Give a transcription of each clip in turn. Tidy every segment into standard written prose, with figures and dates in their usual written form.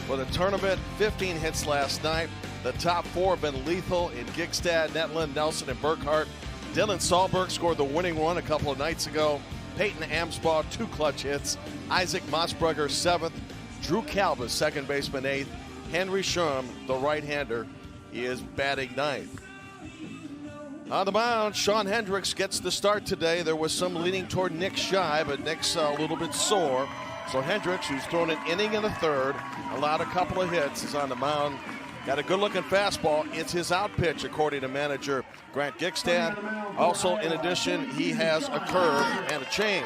for the tournament. 15 hits last night. The top four have been lethal in Gigstad, Netland, Nelson, and Burkhart. Dylan Sahlberg scored the winning run a couple of nights ago. Peyton Amsbaugh, 2 clutch hits. Isaac Mossbrugger, 7th. Drew Calvis, second baseman, 8th. Henry Schum, the right-hander, is batting 9th. On the mound, Sean Hendricks gets the start today. There was some leaning toward Nick Shy, but Nick's a little bit sore. So Hendricks, who's thrown an inning in the third, allowed a couple of hits, is on the mound. Got a good-looking fastball. It's his out pitch, according to manager Grant Gigstad. Also, in addition, he has a curve and a change.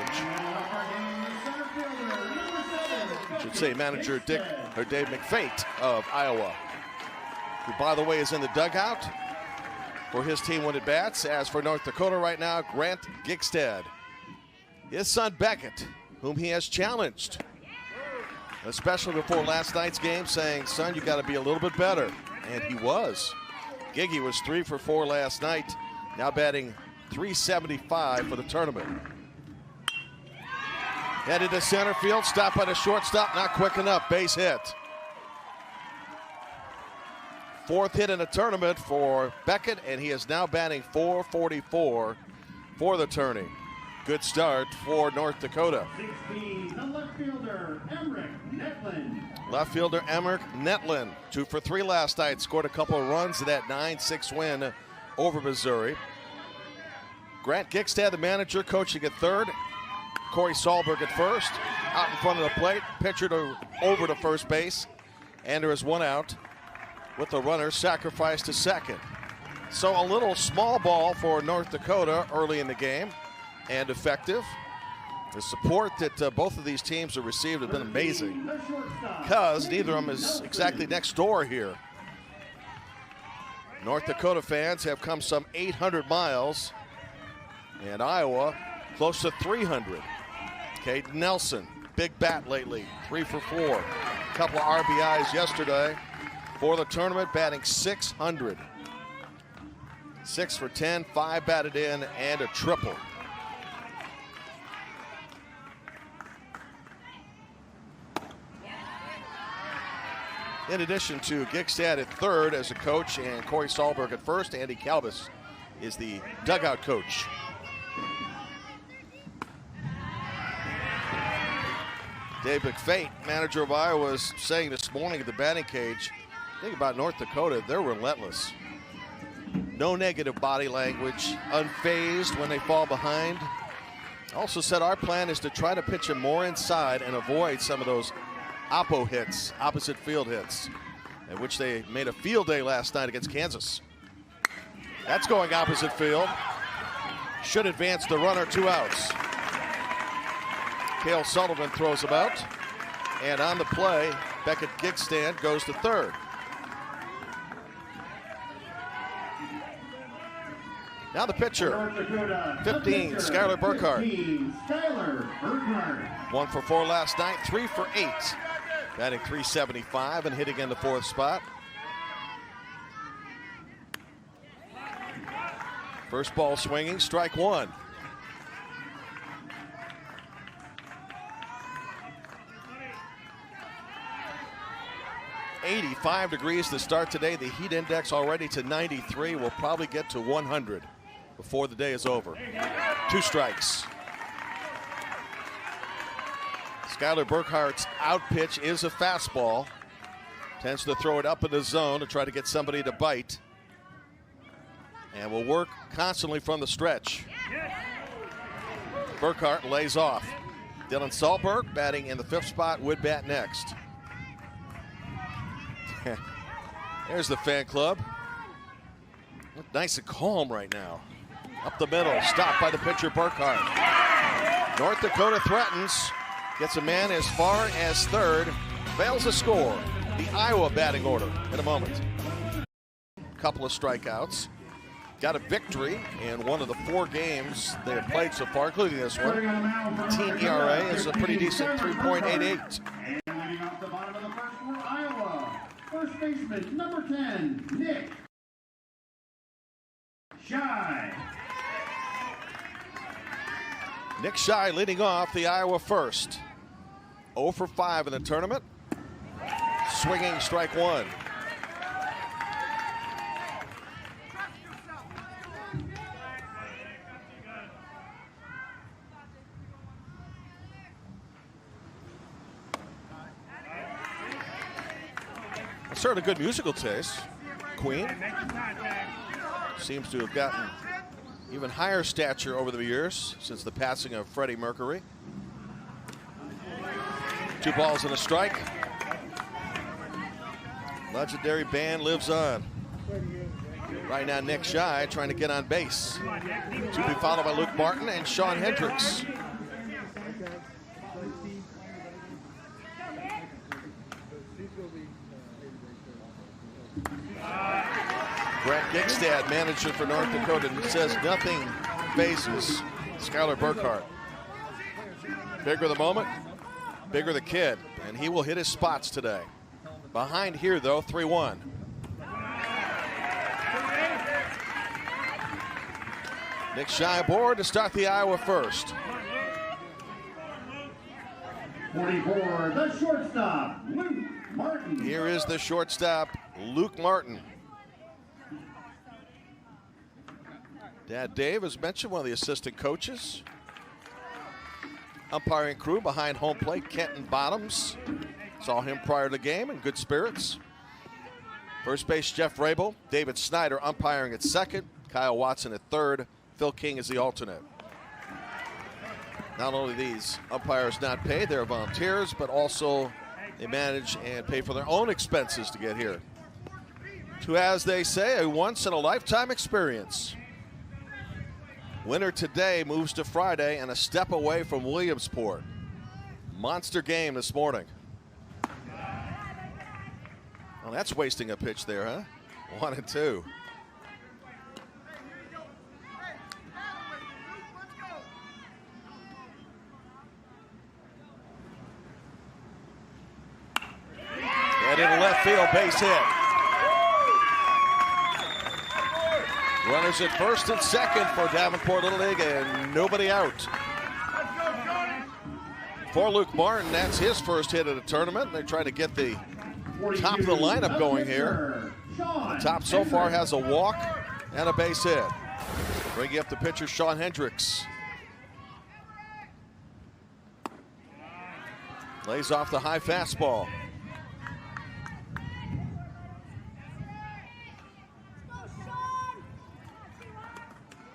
I should say manager Dave McFate of Iowa, who, by the way, is in the dugout for his team when it bats. As for North Dakota right now, Grant Gigstad. His son Beckett, whom he has challenged, especially before last night's game, saying, son, you got to be a little bit better. And he was. Giggy was 3 for 4 last night, now batting .375 for the tournament. Headed to center field, stopped by the shortstop, not quick enough, base hit. 4th hit in the tournament for Beckett, and he is now batting .444 for the tourney. Good start for North Dakota. 16, the left fielder, Emmerich Netland. Left fielder Emmerich Netland, 2 for 3 last night, scored a couple of runs in that 9-6 win over Missouri. Grant Gigstad, the manager, coaching at third. Corey Sahlberg at first, out in front of the plate, pitcher over to first base, and there is 1 out with the runner sacrificed to second. So a little small ball for North Dakota early in the game, and effective. The support that both of these teams have received has been amazing, because neither of them is exactly next door here. North Dakota fans have come some 800 miles, and Iowa close to 300. Caden Nelson, big bat lately, 3 for 4. A couple of RBIs yesterday for the tournament, batting .600. 6 for 10, 5 batted in, and a triple. In addition to Gigstad at third as a coach and Corey Sahlberg at first, Andy Calvis is the dugout coach. Dave McFate, manager of Iowa, was saying this morning at the batting cage, think about North Dakota, they're relentless. No negative body language, unfazed when they fall behind. Also said our plan is to try to pitch them more inside and avoid some of those oppo hits, opposite field hits, in which they made a field day last night against Kansas. That's going opposite field. Should advance the runner, 2 outs. Cale Sullivan throws him out, and on the play, Beckett Gigstad goes to third. Now the pitcher, 15, Skylar Burkhart. 1 for 4 last night, 3 for 8. Batting .375 and hitting in the 4th spot. First ball swinging, strike 1. 85 degrees to start today. The heat index already to 93. We'll probably get to 100 before the day is over. 2 strikes. Skylar Burkhart's out pitch is a fastball. Tends to throw it up in the zone to try to get somebody to bite. And will work constantly from the stretch. Burkhart lays off. Dylan Sahlberg batting in the 5th spot, would bat next. There's the fan club. Look nice and calm right now. Up the middle, stopped by the pitcher Burkhart. North Dakota threatens, gets a man as far as third, fails to score. The Iowa batting order in a moment. Couple of strikeouts. Got a victory in one of the 4 games they have played so far, including this one. Team ERA is a pretty decent 3.88. And leading off the bottom of the first for Iowa, first baseman, number 10, Nick Shy. Nick Shy leading off the Iowa first. 0 for 5 in the tournament. swinging, strike one. Certainly good musical taste. Queen seems to have gotten even higher stature over the years since the passing of Freddie Mercury. 2 balls and a strike. Legendary band lives on. Right now, Nick Shy trying to get on base. To be followed by Luke Martin and Sean Hendricks. Brent Gigstad, manager for North Dakota, says nothing phases Skylar Burkhart. Bigger the moment, bigger the kid, and he will hit his spots today. Behind here, though, 3-1. Nick Shy aboard to start the Iowa first. 44, the shortstop, Luke Martin. Here is the shortstop, Luke Martin. Dad Dave has mentioned one of the assistant coaches. Umpiring crew behind home plate, Kenton Bottoms. Saw him prior to the game in good spirits. First base, Jeff Rabel. David Snyder umpiring at second. Kyle Watson at third. Phil King is the alternate. Not only these umpires not paid, they're volunteers, but also they manage and pay for their own expenses to get here. To, as they say, a once-in-a-lifetime experience. Winner today moves to Friday and a step away from Williamsport. Monster game this morning. Well, that's wasting a pitch there, huh? 1-2. And in left field, base hit. Runners at first and second for Davenport Little League and nobody out. For Luke Martin, that's his first hit of the tournament. They try to get the top of the lineup going here. The top so far has a walk and a base hit. Bringing up the pitcher, Sean Hendricks. Lays off the high fastball.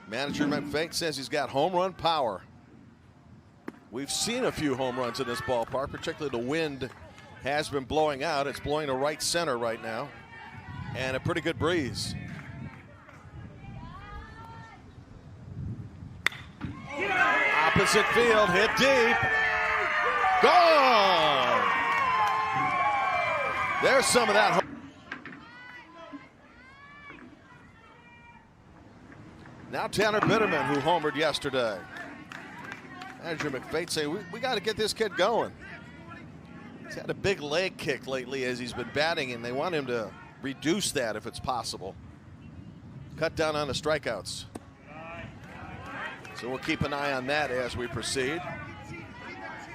Manager McFate says he's got home run power. We've seen a few home runs in this ballpark, particularly the wind has been blowing out. It's blowing to right center right now, and a pretty good breeze. Opposite field, hit deep. Gone! There's some of that. Now Tanner Bitterman, who homered yesterday. Manager McFate say, we got to get this kid going. He's had a big leg kick lately as he's been batting, and they want him to reduce that if it's possible. Cut down on the strikeouts. So we'll keep an eye on that as we proceed.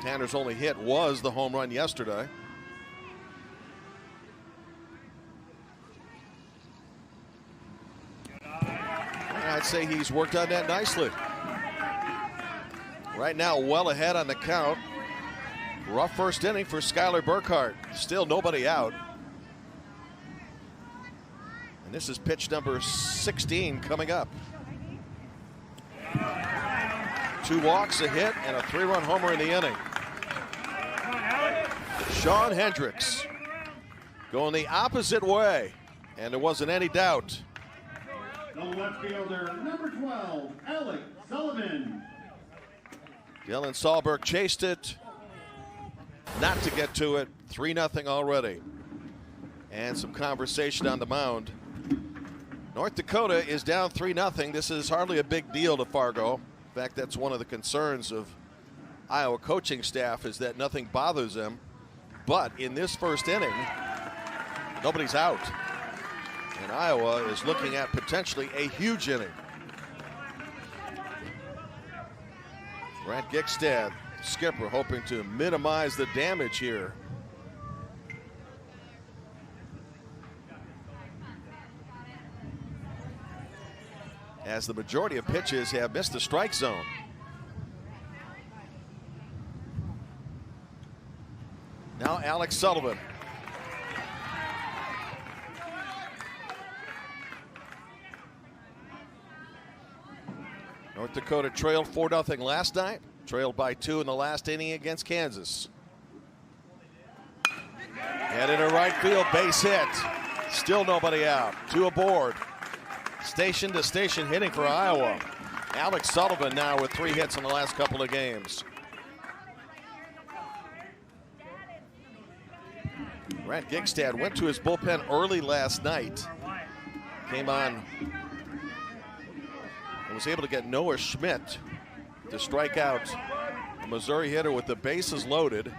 Tanner's only hit was the home run yesterday. I'd say he's worked on that nicely. Right now, well ahead on the count. Rough first inning for Skylar Burkhart. Still nobody out. And this is pitch number 16 coming up. 2 walks, a hit, and a 3-run homer in the inning. Sean Hendricks going the opposite way, and there wasn't any doubt. The left fielder, number 12, Alec Sullivan. Dylan Sahlberg chased it, not to get to it. 3-0 already. And some conversation on the mound. North Dakota is down 3-0. This is hardly a big deal to Fargo. In fact, that's one of the concerns of Iowa coaching staff, is that nothing bothers them. But in this first inning, nobody's out. And Iowa is looking at potentially a huge inning. Brent Gigstad, skipper, hoping to minimize the damage here. as the majority of pitches have missed the strike zone. Now Alex Sullivan. North Dakota trailed 4-0 last night, trailed by 2 in the last inning against Kansas. And into right field, base hit. Still nobody out. 2 aboard. Station to station hitting for Iowa. Alex Sullivan now with 3 hits in the last couple of games. Grant Gigstad went to his bullpen early last night. Came on and was able to get Noah Schmidt to strike out a Missouri hitter with the bases loaded.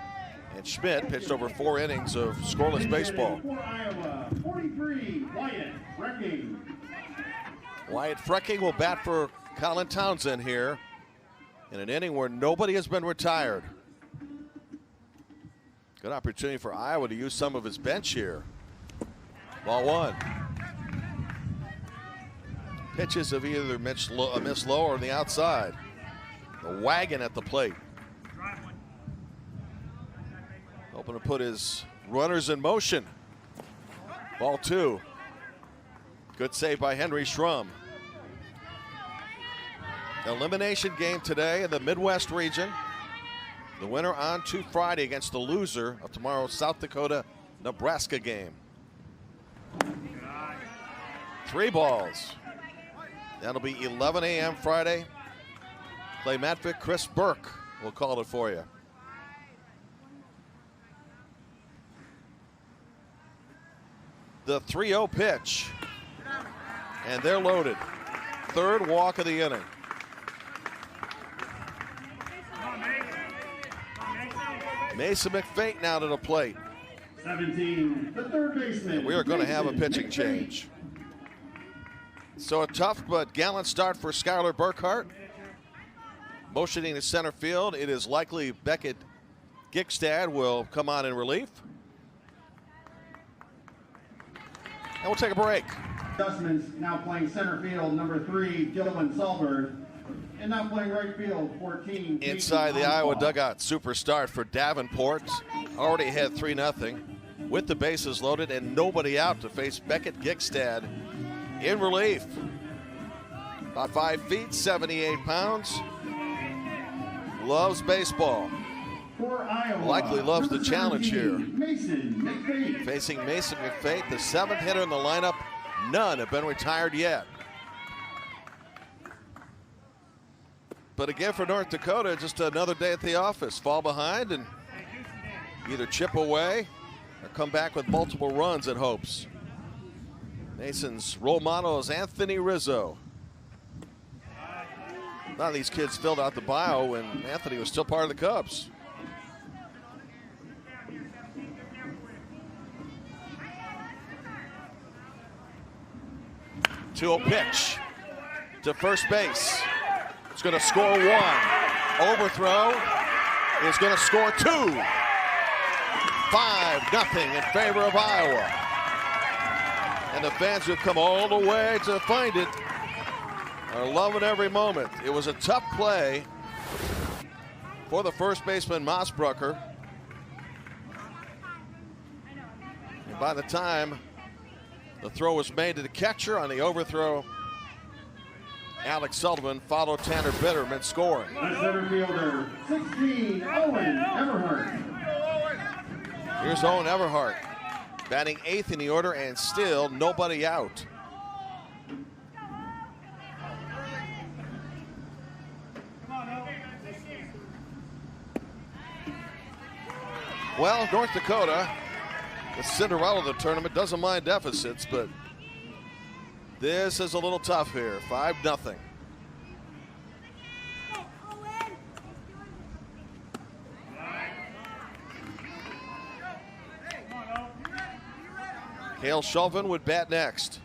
And Schmidt pitched over 4 innings of scoreless baseball. For Iowa, 43, Wyatt Frecking. Wyatt Frecking will bat for Colin Townsend here in an inning where nobody has been retired. Good opportunity for Iowa to use some of his bench here. Ball 1. Pitches have either missed low or on the outside. The wagon at the plate. Hoping to put his runners in motion. Ball 2. Good save by Henry Schrum. Elimination game today in the Midwest region. The winner on to Friday against the loser of tomorrow's South Dakota-Nebraska game. 3 balls. That'll be 11 a.m. Friday. Clay Matvick, Chris Burke will call it for you. The 3-0 pitch. And they're loaded. 3rd walk of the inning. Mason McFate now to the plate. 17, the third baseman. And we are going to have a pitching change. So a tough but gallant start for Skylar Burkhart. Motioning to center field, it is likely Beckett Gigstad will come on in relief. And we'll take a break. Adjustments now playing center field, number 3, Gillivan Salberg. And now playing right field, 14. Inside the Iowa dugout, super start for Davenport. Already had 3-0 with the bases loaded and nobody out to face Beckett Gigstad in relief. About 5 feet, 78 pounds. Loves baseball. For Iowa, Likely loves the challenge here. Mason McFate. Facing Mason McFate, the 7th hitter in the lineup. None have been retired yet. But again, for North Dakota, just another day at the office. Fall behind and either chip away or come back with multiple runs at hopes. Mason's role model is Anthony Rizzo. A lot of these kids filled out the bio when Anthony was still part of the Cubs. Two-0 pitch to first base. It's going to score 1. Overthrow is going to score 2. 5-0 in favor of Iowa. And the fans who have come all the way to find it are loving every moment. It was a tough play for the first baseman, Mossbrucker. And by the time the throw was made to the catcher on the overthrow, Alex Sullivan followed Tanner Bitterman scoring. The center fielder, 16, Owen Everhart. Here's Owen Everhart, batting 8th in the order and still nobody out. Well, North Dakota, the Cinderella of the tournament, doesn't mind deficits, but this is a little tough here. 5-0. Cale Chauvin would bat next.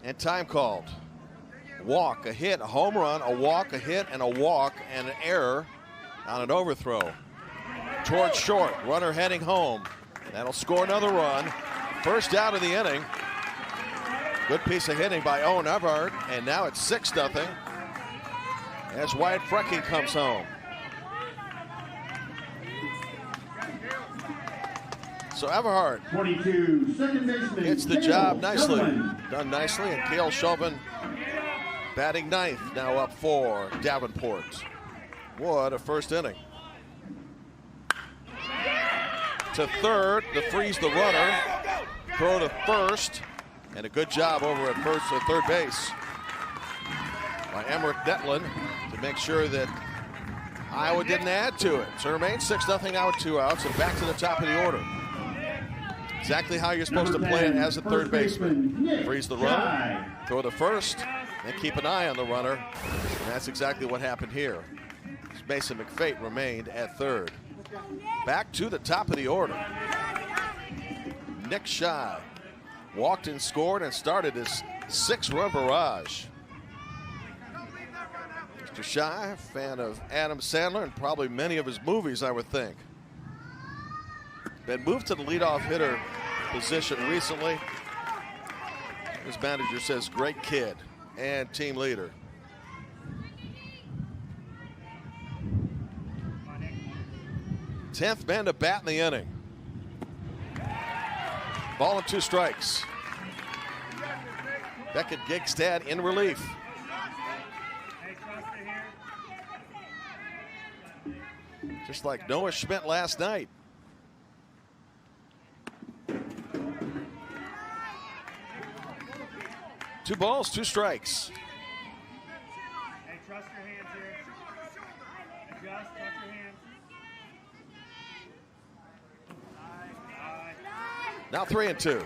And time called. Walk, a hit, a home run, a walk, a hit, and a walk, and an error on an overthrow. Towards short, runner heading home. That'll score another run. First out of the inning. Good piece of hitting by Owen Everhart, and now it's 6-0 as Wyatt Frecky comes home. So Everhart 22, second baseman, hits the Cale job nicely. Chauvin. Done nicely, and Cale Chauvin batting ninth, now up for Davenport. What a first inning. To third, to freeze the runner, throw to first, and a good job over at first or third base by Emmerich Netland to make sure that Iowa didn't add to it. So it remains 6-0 now with 2 outs, and back to the top of the order. Exactly how you're supposed to play it as a third baseman. Freeze the runner, throw to first, and keep an eye on the runner. And that's exactly what happened here. Mason McFate remained at third. Back to the top of the order. Nick Shy walked and scored and started his 6-run barrage. Mr. Shy, fan of Adam Sandler and probably many of his movies, I would think. Been moved to the leadoff hitter position recently. His manager says great kid and team leader. Tenth man to bat in the inning. Ball and 2 strikes. Beckett Gigstad in relief. Just like Noah Schmidt last night. Two balls, 2 strikes. Hey, trust your hands here. Adjust, trust your hands. Now 3-2.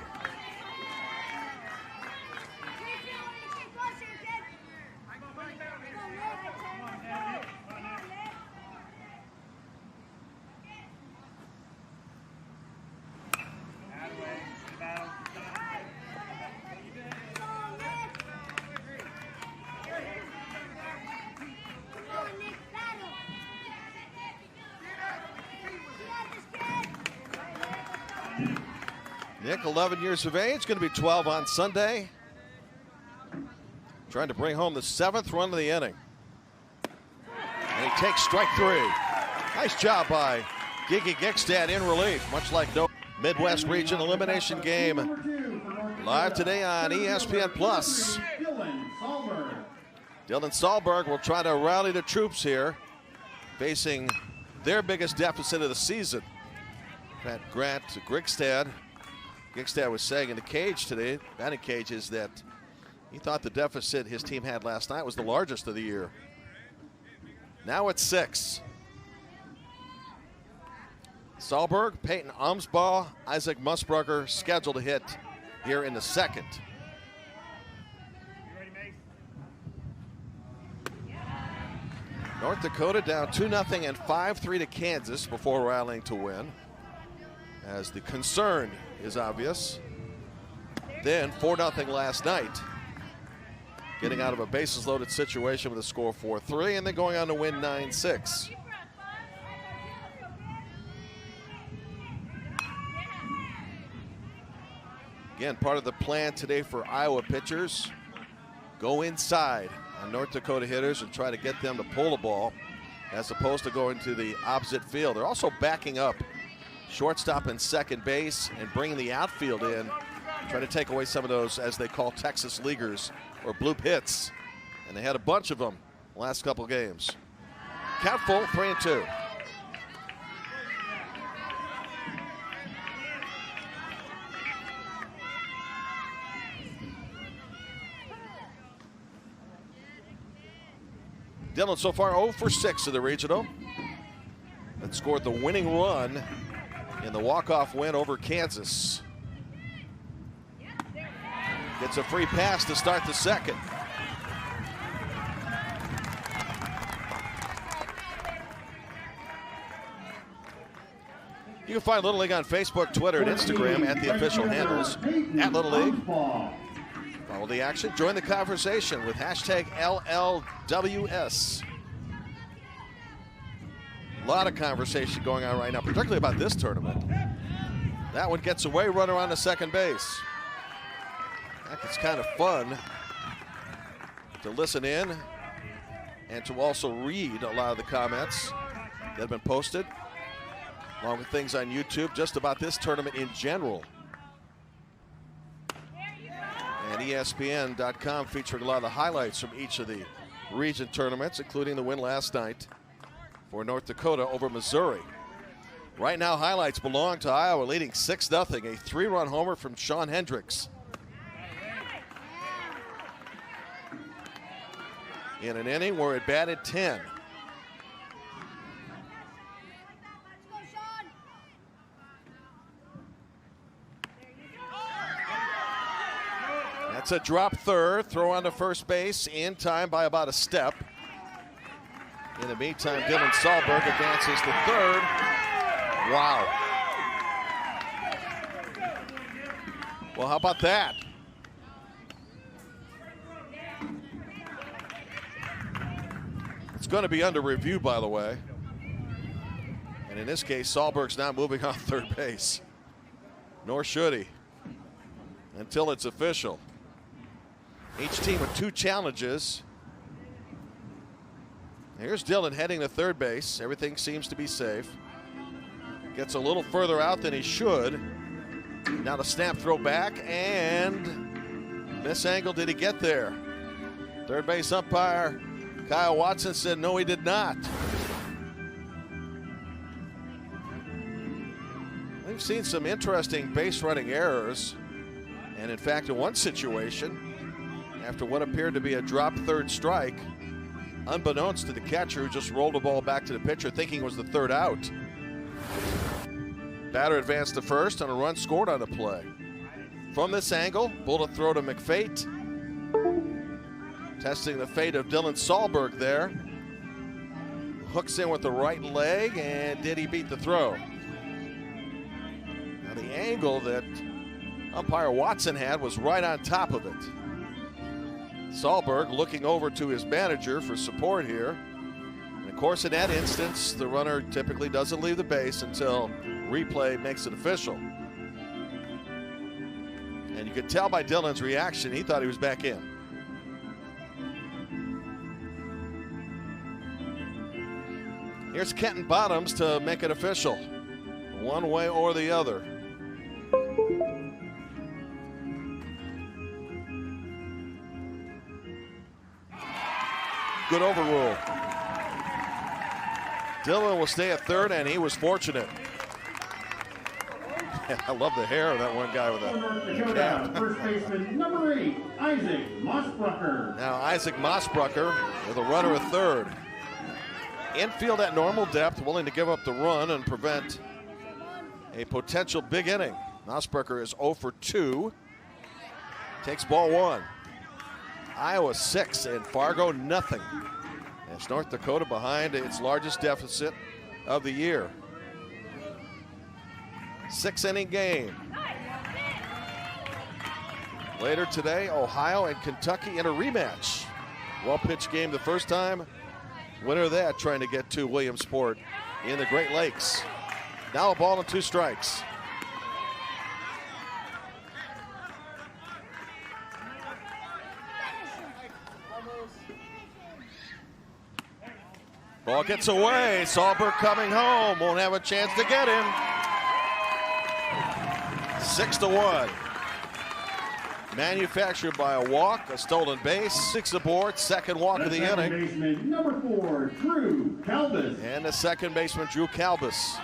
Nick, 11 years of age, going to be 12 on Sunday. Trying to bring home the 7th run of the inning. And he takes strike 3. Nice job by Gigi Gigstad in relief, much like no Midwest Region Elimination Game. Live today on ESPN+. Dylan Sahlberg will try to rally the troops here, facing their biggest deficit of the season. Pat Grant to Gigstad. Gigstad was saying in the cage today, batting cage, is that he thought the deficit his team had last night was the largest of the year. Now it's 6. Sahlberg, Peyton Umsbaugh, Isaac Musburger scheduled to hit here in the 2nd. North Dakota down 2-0 and 5-3 to Kansas before rallying to win, as the concern is obvious. Then 4-0 last night, getting out of a bases loaded situation with a score 4-3, and then going on to win 9-6. Again, part of the plan today for Iowa pitchers, go inside on North Dakota hitters and try to get them to pull the ball as opposed to going to the opposite field. They're also backing up shortstop and second base and bringing the outfield in, trying to take away some of those, as they call Texas leaguers or bloop hits. And they had a bunch of them last couple of games. Count full, 3-2. Dylan so far 0 for 6 in the regional. And scored the winning run in the walk-off win over Kansas. Gets a free pass to start the 2nd. You can find Little League on Facebook, Twitter, and Instagram at the official handles at Little League. Follow the action. Join the conversation with hashtag LLWS. A lot of conversation going on right now, particularly about this tournament. That one gets away, runner on to second base. It's kind of fun to listen in and to also read a lot of the comments that have been posted, along with things on YouTube, just about this tournament in general. And ESPN.com featuring a lot of the highlights from each of the region tournaments, including the win last night for North Dakota over Missouri. Right now, highlights belong to Iowa, leading 6-0. A 3-run homer from Sean Hendricks. In an inning where it batted 10. That's a drop third, throw on to first base, in time by about a step. In the meantime, Dylan Sahlberg advances to third. Wow. Well, how about that? It's going to be under review, by the way. And in this case, Sahlberg's not moving on third base. Nor should he, until it's official. Each team with 2 challenges. Here's Dylan heading to third base. Everything seems to be safe. Gets a little further out than he should. Now the snap throw back, and miss angle. Did he get there? Third base umpire Kyle Watson said no, he did not. We've seen some interesting base running errors. And in fact, in one situation, after what appeared to be a drop third strike, unbeknownst to the catcher who just rolled the ball back to the pitcher thinking it was the third out. Batter advanced to first and a run scored on the play. From this angle, bullet throw to McFate. Testing the fate of Dylan Sahlberg there. Hooks in with the right leg, and did he beat the throw? Now the angle that umpire Watson had was right on top of it. Sahlberg looking over to his manager for support here. And of course, in that instance, the runner typically doesn't leave the base until replay makes it official. And you could tell by Dylan's reaction, he thought he was back in. Here's Kenton Bottoms to make it official, one way or the other. Good overrule. Dylan will stay at third, and he was fortunate. I love the hair of that one guy with that cap. First baseman number 8, Isaac Mossbrucker. Now Isaac Mossbrucker with a runner at third. Infield at normal depth, willing to give up the run and prevent a potential big inning. Mossbrucker is 0 for 2. Takes ball 1. Iowa 6 and Fargo nothing. As North Dakota behind its largest deficit of the year. 6-inning game. Later today, Ohio and Kentucky in a rematch. Well-pitched game the first time. Winner of that trying to get to Williamsport in the Great Lakes. Now a ball and 2 strikes. Ball gets away. Sahlberg coming home. Won't have a chance to get him. 6-1. Manufactured by a walk, a stolen base, 6 aboard, second walk of the inning. Baseman number 4, Drew Calbus. And the second baseman, Drew Calbus.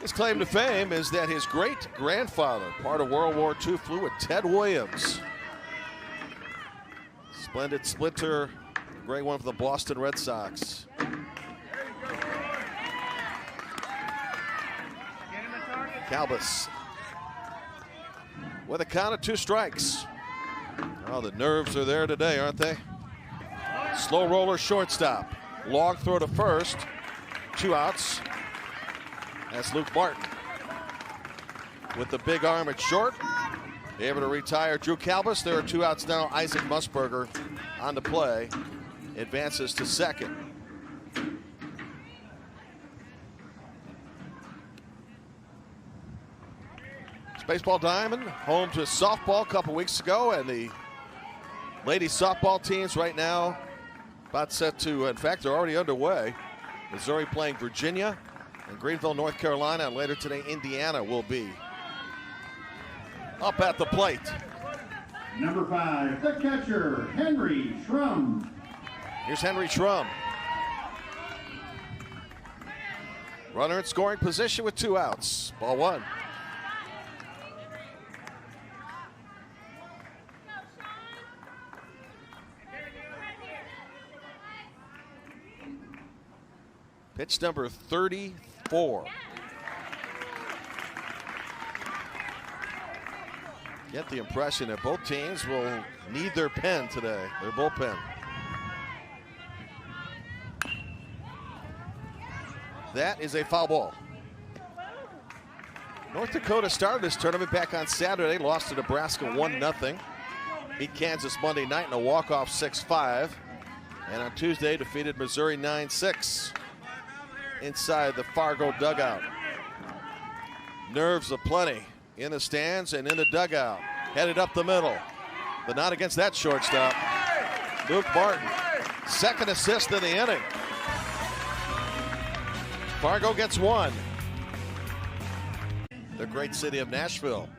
His claim to fame is that his great-grandfather, part of World War II, flew with Ted Williams. Splendid splinter, great one for the Boston Red Sox. Calbus with a count of 2 strikes. Oh, the nerves are there today, aren't they? Slow roller shortstop. Long throw to first. 2 outs. That's Luke Martin with the big arm at short. Able to retire Drew Calbus. There are 2 outs now. Isaac Musburger on the play. Advances to second. Baseball Diamond, home to softball a couple weeks ago, and the ladies softball teams right now about set to, in fact, they're already underway. Missouri playing Virginia, and Greenville, North Carolina, and later today, Indiana will be up at the plate. Number 5, the catcher, Henry Schrum. Here's Henry Schrum. Runner in scoring position with 2 outs. Ball 1. Pitch number 34. Get the impression that both teams will need their pen today, their bullpen. That is a foul ball. North Dakota started this tournament back on Saturday, lost to Nebraska 1-0. Beat Kansas Monday night in a walk-off 6-5. And on Tuesday defeated Missouri 9-6. Inside the Fargo dugout. Nerves aplenty in the stands and in the dugout. Headed up the middle, but not against that shortstop. Luke Martin, 2nd assist in the inning. Fargo gets 1. The great city of Nashville.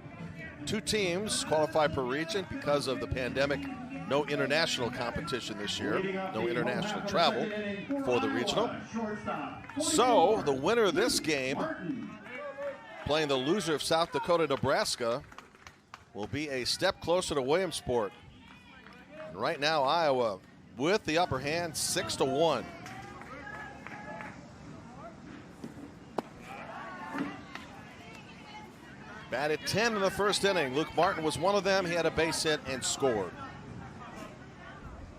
2 teams qualify per region because of the pandemic. No international competition this year, no international travel for the regional. So the winner of this game, playing the loser of South Dakota, Nebraska, will be a step closer to Williamsport. And right now, Iowa with the upper hand, 6-1. Batted 10 in the first inning. Luke Martin was one of them. He had a base hit and scored.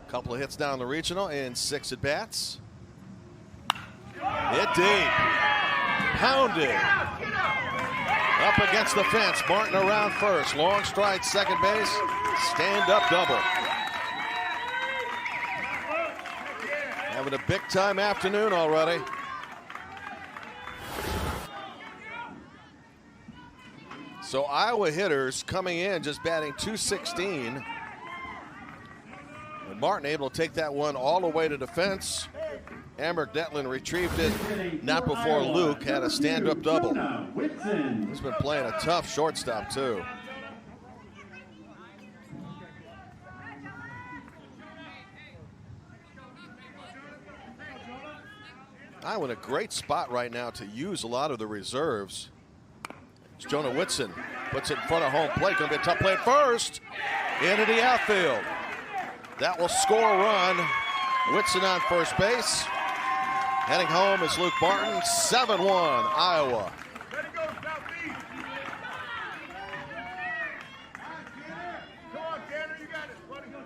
Couple of hits down the regional in 6 at-bats. Hit deep. Pounded. Up against the fence. Martin around first. Long stride second base. Stand-up double. Having a big-time afternoon already. So Iowa hitters coming in just batting .216. And Martin able to take that one all the way to the fence. Amber Detlin retrieved it not before Luke had a stand-up double. He's been playing a tough shortstop too. Iowa in a great spot right now to use a lot of the reserves. It's Jonah Whitson puts it in front of home plate. Going to be a tough play at first. Into the outfield. That will score a run. Whitson on first base. Heading home is Luke Martin. 7-1 Iowa.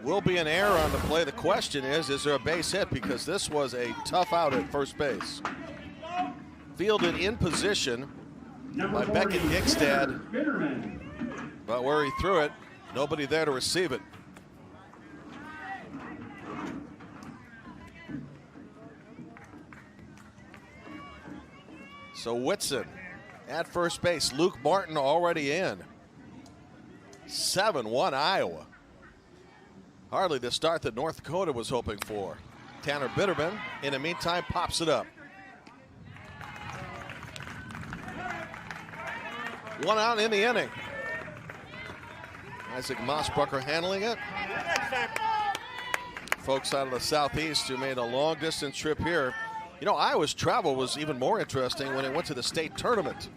Will be an error on the play. The question is there a base hit? Because this was a tough out at first base. Fielded in position by Beckett Gigstad, but where he threw it, nobody there to receive it. So Whitson at first base. Luke Martin already in. 7-1 Iowa. Hardly the start that North Dakota was hoping for. Tanner Bitterman, in the meantime, pops it up. 1 out in the inning. Isaac Mossbrucker handling it. Folks out of the southeast who made a long distance trip here. You know, Iowa's travel was even more interesting when it went to the state tournament.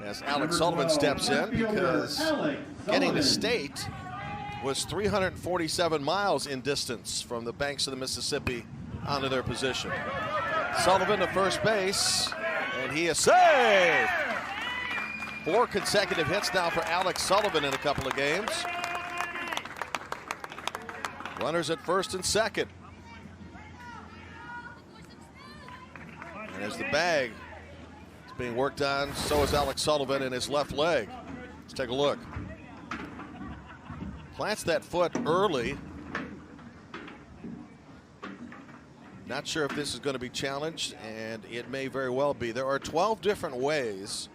As Alex Sullivan steps in, because getting to state was 347 miles in distance from the banks of the Mississippi onto their position. Sullivan to first base, and he is saved. 4 consecutive hits now for Alex Sullivan in a couple of games. Runners at first and second. And as the bag is being worked on, so is Alex Sullivan in his left leg. Let's take a look. Plants that foot early. Not sure if this is going to be challenged, and it may very well be. There are 12 different ways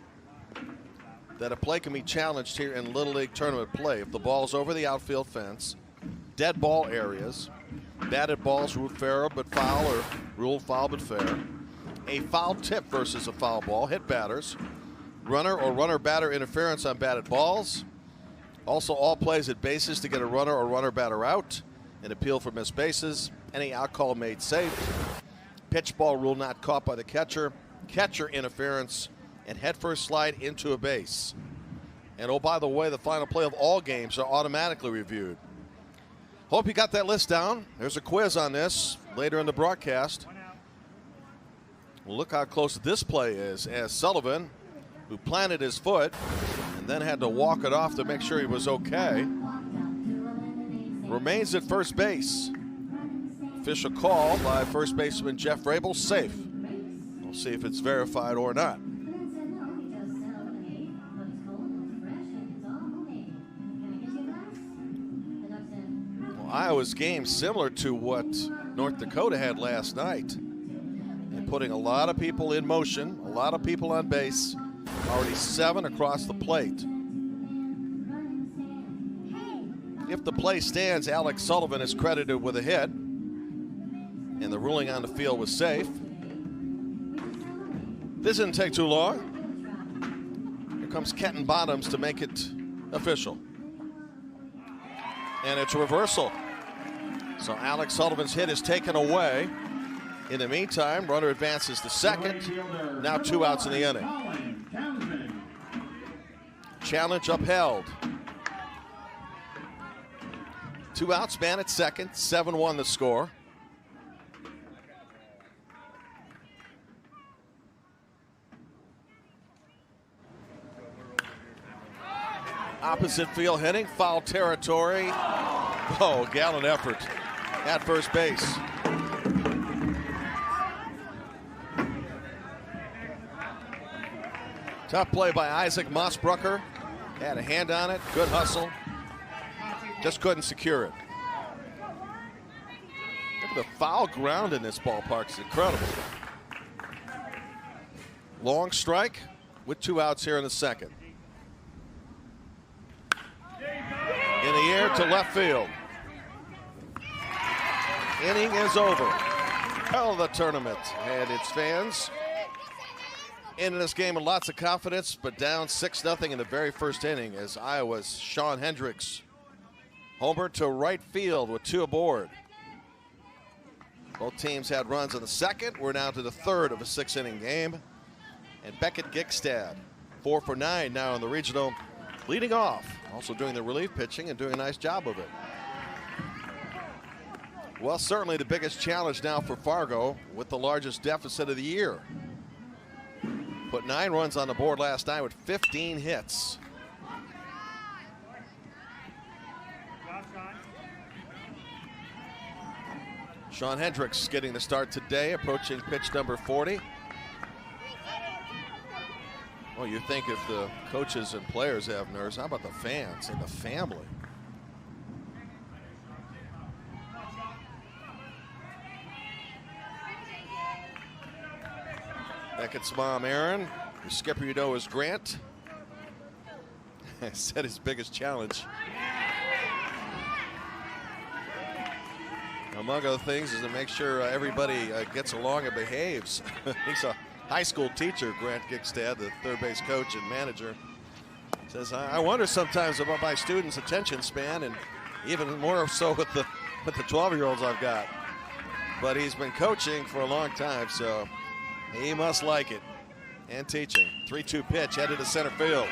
that a play can be challenged here in Little League tournament play. If the ball's over the outfield fence, dead ball areas, batted balls ruled fair but foul or ruled foul but fair, a foul tip versus a foul ball, hit batters, runner or runner-batter interference on batted balls, also all plays at bases to get a runner or runner-batter out, an appeal for missed bases, any out call made safe, pitch ball rule not caught by the catcher, catcher interference, and headfirst slide into a base. And oh, by the way, the final play of all games are automatically reviewed. Hope you got that list down. There's a quiz on this later in the broadcast. Well, look how close this play is, as Sullivan, who planted his foot and then had to walk it off to make sure he was okay, remains at first base. Official call by first baseman Jeff Vrabel, safe. We'll see if it's verified or not. Well, Iowa's game similar to what North Dakota had last night, and putting a lot of people in motion, a lot of people on base, already 7 across the plate. If the play stands, Alex Sullivan is credited with a hit, and the ruling on the field was safe. This didn't take too long. Here comes Kenton Bottoms to make it official. And it's a reversal. So Alex Sullivan's hit is taken away. In the meantime, runner advances to second. Now 2 outs in the inning. Challenge upheld. 2 outs, man at second, 7-1 the score. Opposite field hitting, foul territory. Oh, gallant effort at first base. Tough play by Isaac Mossbrucker. Had a hand on it, good hustle. Just couldn't secure it. Look at the foul ground in this ballpark, it's incredible. Long strike with 2 outs here in the second. In the air to left field. Inning is over. Hell of the tournament and its fans in this game with lots of confidence, but down 6-0 in the very first inning as Iowa's Sean Hendricks homer to right field with 2 aboard. Both teams had runs in the second. We're now to the third of a 6-inning game. And Beckett Gigstad, 4 for 9 now in the regional, leading off. Also doing the relief pitching and doing a nice job of it. Well, certainly the biggest challenge now for Fargo with the largest deficit of the year. Put 9 runs on the board last night with 15 hits. Sean Hendricks getting the start today, approaching pitch number 40. Well, you think if the coaches and players have nerves, how about the fans and the family? Beckett's mom, Erin. The skipper, you know, is Grant. Said his biggest challenge, among other things, is to make sure everybody gets along and behaves. He's a high school teacher, Grant Gigstad, the third base coach and manager. Says, I wonder sometimes about my students' attention span, and even more so with the 12-year-olds I've got. But he's been coaching for a long time, so he must like it. And teaching. 3-2 pitch headed to center field.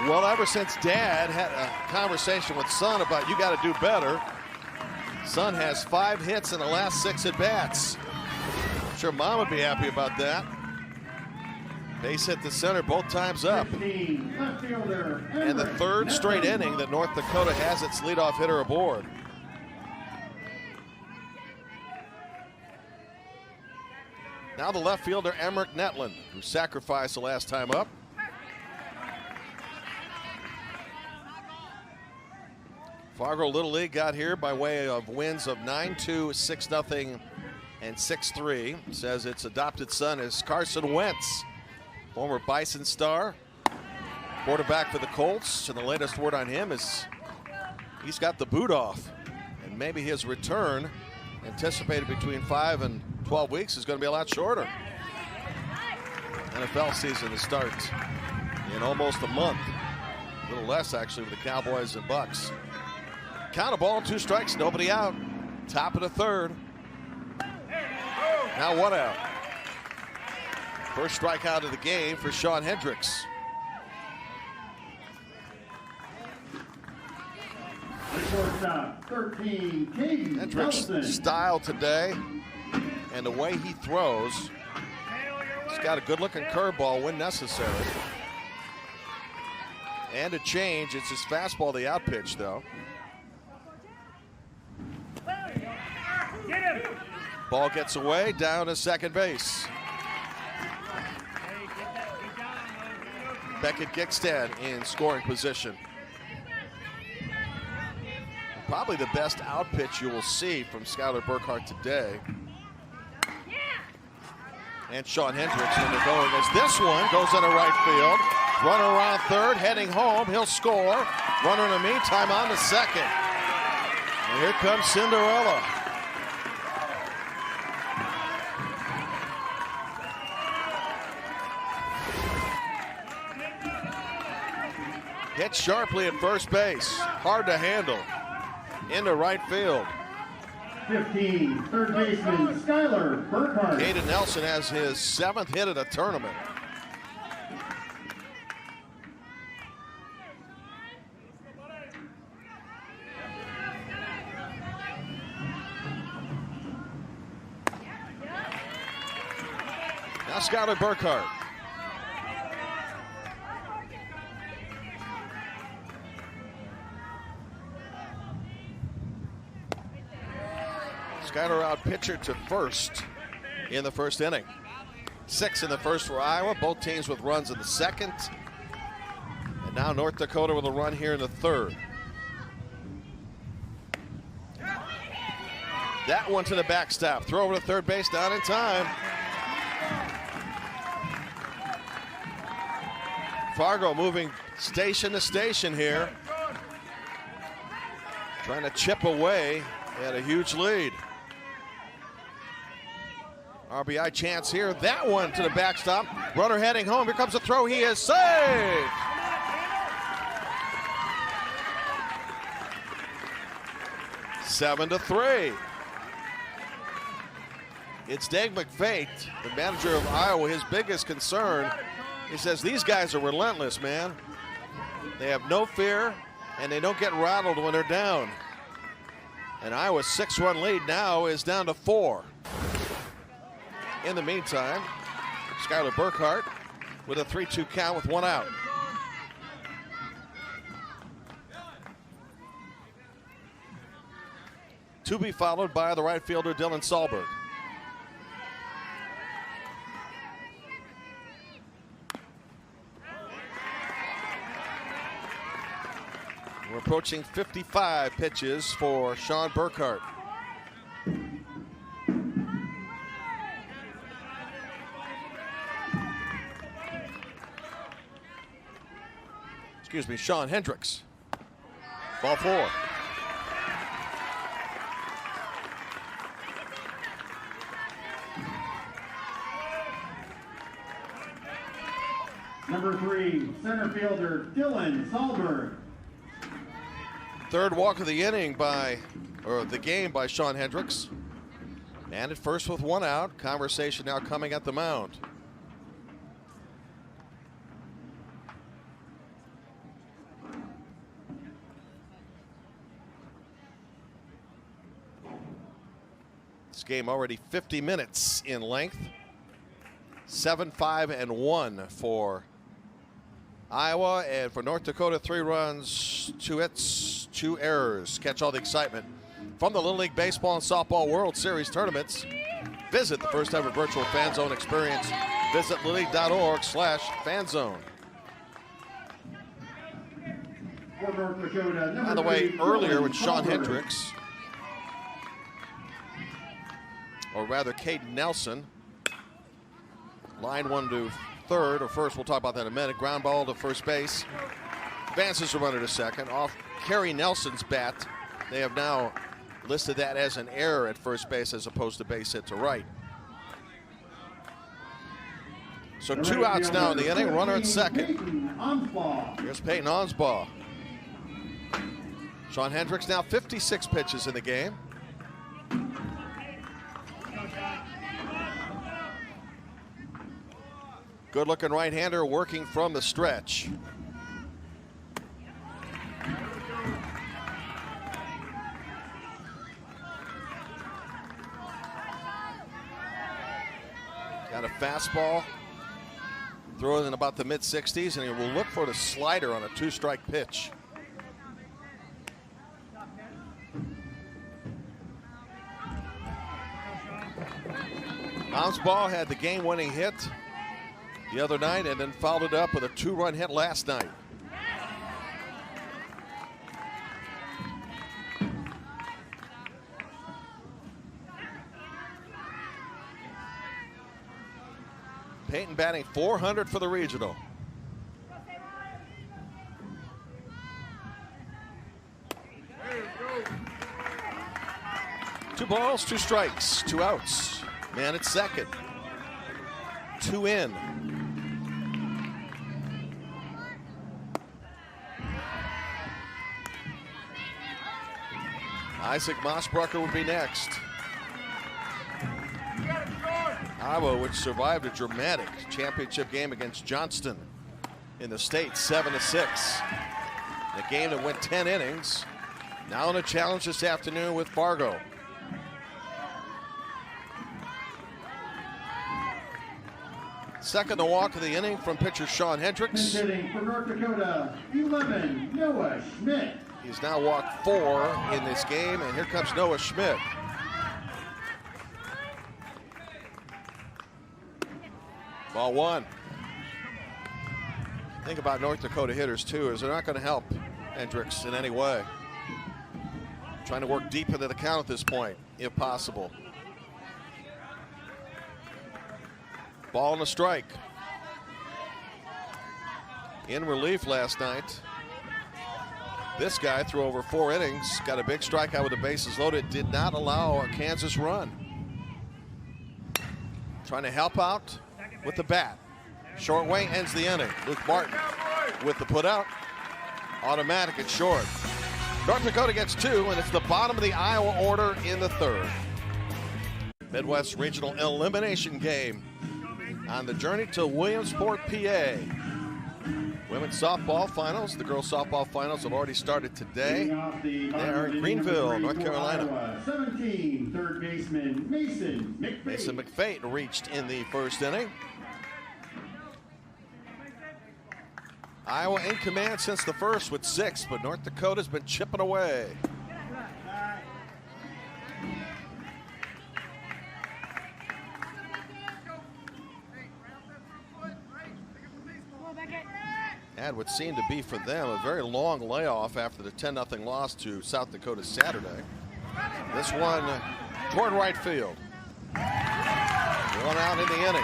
Well, ever since Dad had a conversation with Son about you got to do better, Son has 5 hits in the last 6 at-bats. I'm sure Mom would be happy about that. Base hit to center both times up. And the third straight inning that North Dakota has its leadoff hitter aboard. Now the left fielder, Emmerich Netland, who sacrificed the last time up. Fargo Little League got here by way of wins of 9-2, 6-0, and 6-3. Says its adopted son is Carson Wentz, former Bison star, quarterback for the Colts. And the latest word on him is he's got the boot off. And maybe his return, anticipated between 5 and 12 weeks, is going to be a lot shorter. NFL season to start in almost a month. A little less, actually, with the Cowboys and Bucks. Count a ball, 2 strikes, nobody out. Top of the third. Now 1 out. First strikeout of the game for Sean Hendricks. Shortstop, 13, Caden Hendricks' Nelson. style today and the way he throws. He's got a good-looking curveball when necessary. And a change. It's his fastball, the out pitch, though. Get him! Ball gets away, down to second base. Beckett Gigstad in scoring position. Probably the best out pitch you will see from Skylar Burkhart today. And Sean Hendricks when they're going as this one goes into right field. Runner around third, heading home. He'll score. Runner in the meantime on to second. And here comes Cinderella. Hit sharply at first base. Hard to handle. Into right field. 15, third baseman, Skylar Burkhart. Caden Nelson has his 7th hit of the tournament. Now Skylar Burkhart. Skylar out pitcher to first in the first inning. 6 in the first for Iowa, both teams with runs in the second. And now North Dakota with a run here in the third. That one to the backstop. Throw over to third base, down in time. Fargo moving station to station here. Trying to chip away at a huge lead. RBI chance here. That one to the backstop. Runner heading home. Here comes the throw. He is saved. Seven to 3. It's Dave McFate, the manager of Iowa. His biggest concern, he says, these guys are relentless, man. They have no fear, and they don't get rattled when they're down. And Iowa's 6-run lead now is down to 4. In the meantime, Skylar Burkhart with a 3-2 count with 1 out. To be followed by the right fielder, Dylan Sahlberg. We're approaching 55 pitches for Sean Burkhart. Excuse me, Sean Hendricks. Ball 4. Number 3, center fielder, Dylan Sahlberg. Third walk of the inning the game by Sean Hendricks. And at first with 1 out. Conversation now coming at the mound. This game already 50 minutes in length. 7-5-1 for Iowa, and for North Dakota, 3 runs, 2 hits, 2 errors. Catch all the excitement from the Little League Baseball and Softball World Series tournaments. Visit the first ever virtual Fan Zone experience. Visit littleague.org/fanzone. For North Dakota, By the way, 3, earlier Dylan when Sean Salberg. Hendricks, or rather Caden Nelson, line one to third, or first, we'll talk about that in a minute. Ground ball to first base. Advances a runner to second. Off Kerry Nelson's bat, they have now listed that as an error at first base as opposed to base hit to right. So The 2 right outs now in the fielder, inning, runner at 15, second. Peyton Onsbaugh. Here's Peyton Onsbaugh. Sean Hendricks now 56 pitches in the game. Good looking right-hander working from the stretch. Got a fastball, throw it in about the mid-60s, and he will look for the slider on a 2-strike pitch. Onsbaugh had the game-winning hit the other night and then followed it up with a 2-run hit last night. Peyton batting .400 for the regional. Two balls, 2 strikes, 2 outs. Man at second. 2 in. Isaac Mossbrucker would be next. Iowa, which survived a dramatic championship game against Johnston in the state, 7-6. A game that went 10 innings. Now in a challenge this afternoon with Fargo. Second to walk of the inning from pitcher Sean Hendricks. Hitting for North Dakota, 11, Noah Schmidt. He's now walked 4 in this game, and here comes Noah Schmidt. Ball 1. Think about North Dakota hitters too, is they're not going to help Hendricks in any way. Trying to work deep into the count at this point, if possible. Ball and a strike. In relief last night, this guy threw over 4 innings, got a big strikeout with the bases loaded, did not allow a Kansas run. Trying to help out with the bat. Short way ends the inning. Luke Martin with the putout. Automatic at short. North Dakota gets 2, and it's the bottom of the Iowa order in the 3rd. Midwest Regional Elimination Game on the journey to Williamsport, PA. Women's softball finals. The girls softball finals have already started today. They are in Greenville, North Carolina. 17, third baseman Mason McFate. Mason McFate reached in the first inning. Iowa in command since the first with 6, but North Dakota's been chipping away. Had what seemed to be for them a very long layoff after the 10-0 loss to South Dakota Saturday. This one toward right field. 1 out in the inning.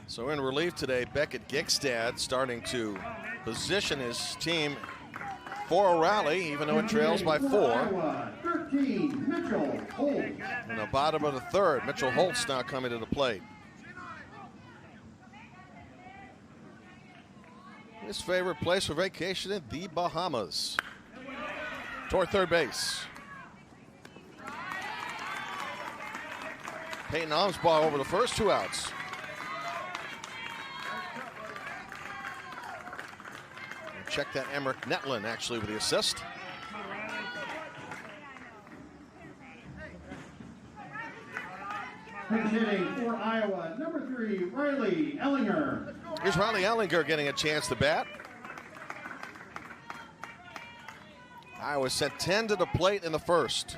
So in relief today, Beckett Gigstad starting to position his team for a rally, even though it trails by 4. Iowa, 13, Mitchell Holt. In the bottom of the 3rd, Mitchell Holtz now coming to the plate. His favorite place for vacation in the Bahamas. Toward third base. Peyton Onsbaugh over the first 2 outs. Check that, Emmerich Netlin actually with the assist. Pinch hitting for Iowa, number 3, Riley Ellinger. Here's Riley Ellinger getting a chance to bat. Iowa sent 10 to the plate in the first.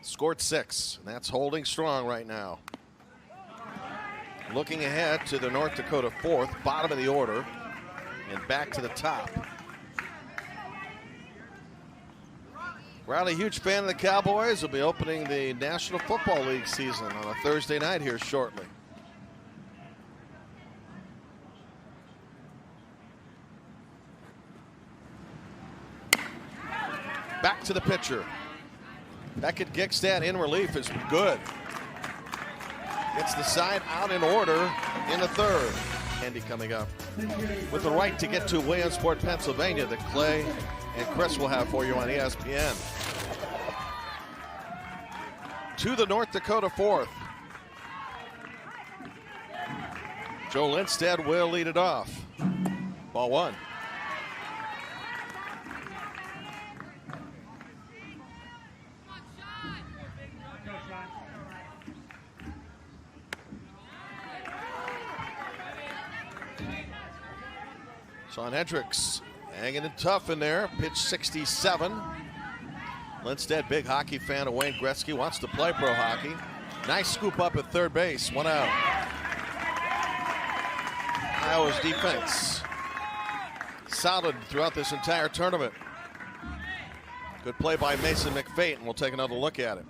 Scored 6, and that's holding strong right now. Looking ahead to the North Dakota 4th, bottom of the order, and back to the top. Riley, huge fan of the Cowboys, will be opening the National Football League season on a Thursday night here shortly. Back to the pitcher. Beckett Gigstad in relief is good. Gets the side out in order in the third. Andy coming up with the right to get to Williamsport, Pennsylvania, that Clay and Chris will have for you on ESPN. To the North Dakota 4th. Joe Lindstedt will lead it off. Ball 1. Sean Hendricks hanging it tough in there. Pitch 67. Lindstedt, big hockey fan of Wayne Gretzky, wants to play pro hockey. Nice scoop up at third base. 1 out. Iowa's defense solid throughout this entire tournament. Good play by Mason McFate, and we'll take another look at it.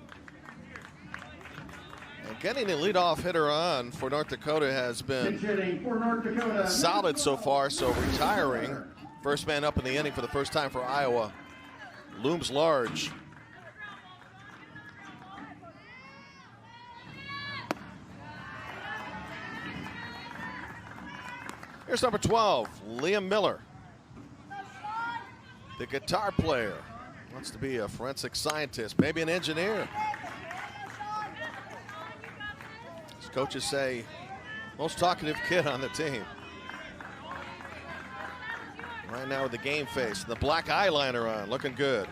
And getting the leadoff hitter on for North Dakota has been solid so far, so retiring. First man up in the inning for the first time for Iowa looms large. Here's number 12, Liam Miller. The guitar player. Wants to be a forensic scientist, maybe an engineer. As coaches say, most talkative kid on the team. Right now with the game face, the black eyeliner on, looking good.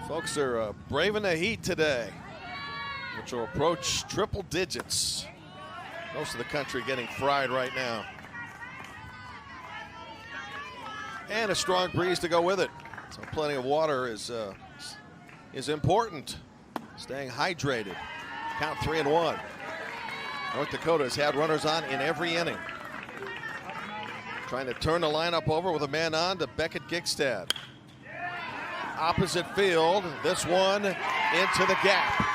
Folks are braving the heat today, which will approach triple digits. Most of the country getting fried right now. And a strong breeze to go with it. So plenty of water is important. Staying hydrated. Count 3-1. North Dakota has had runners on in every inning. Trying to turn the lineup over with a man on to Beckett Gigstad. Opposite field, this one into the gap.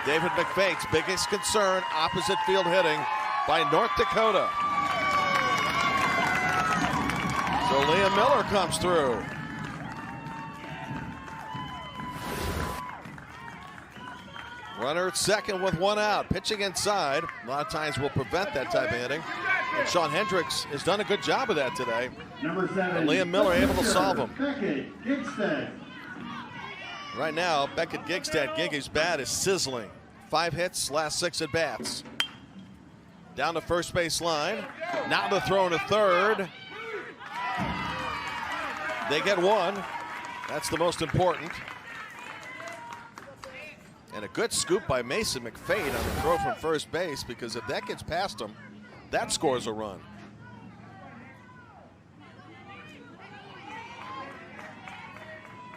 David McFate's biggest concern, opposite field hitting by North Dakota. So Liam Miller comes through. Runner at second with 1 out. Pitching inside. A lot of times will prevent that type of hitting. And Sean Hendricks has done a good job of that today. Number 7. And Liam Miller able to solve him. Beckett Gigstad. Right now, Beckett Gigstad, Giggy's bat is sizzling. 5 hits, last 6 at bats. Down the first base line. Now the throw into third. They get 1. That's the most important. And a good scoop by Mason McFate on the throw from first base, because if that gets past him, that scores a run.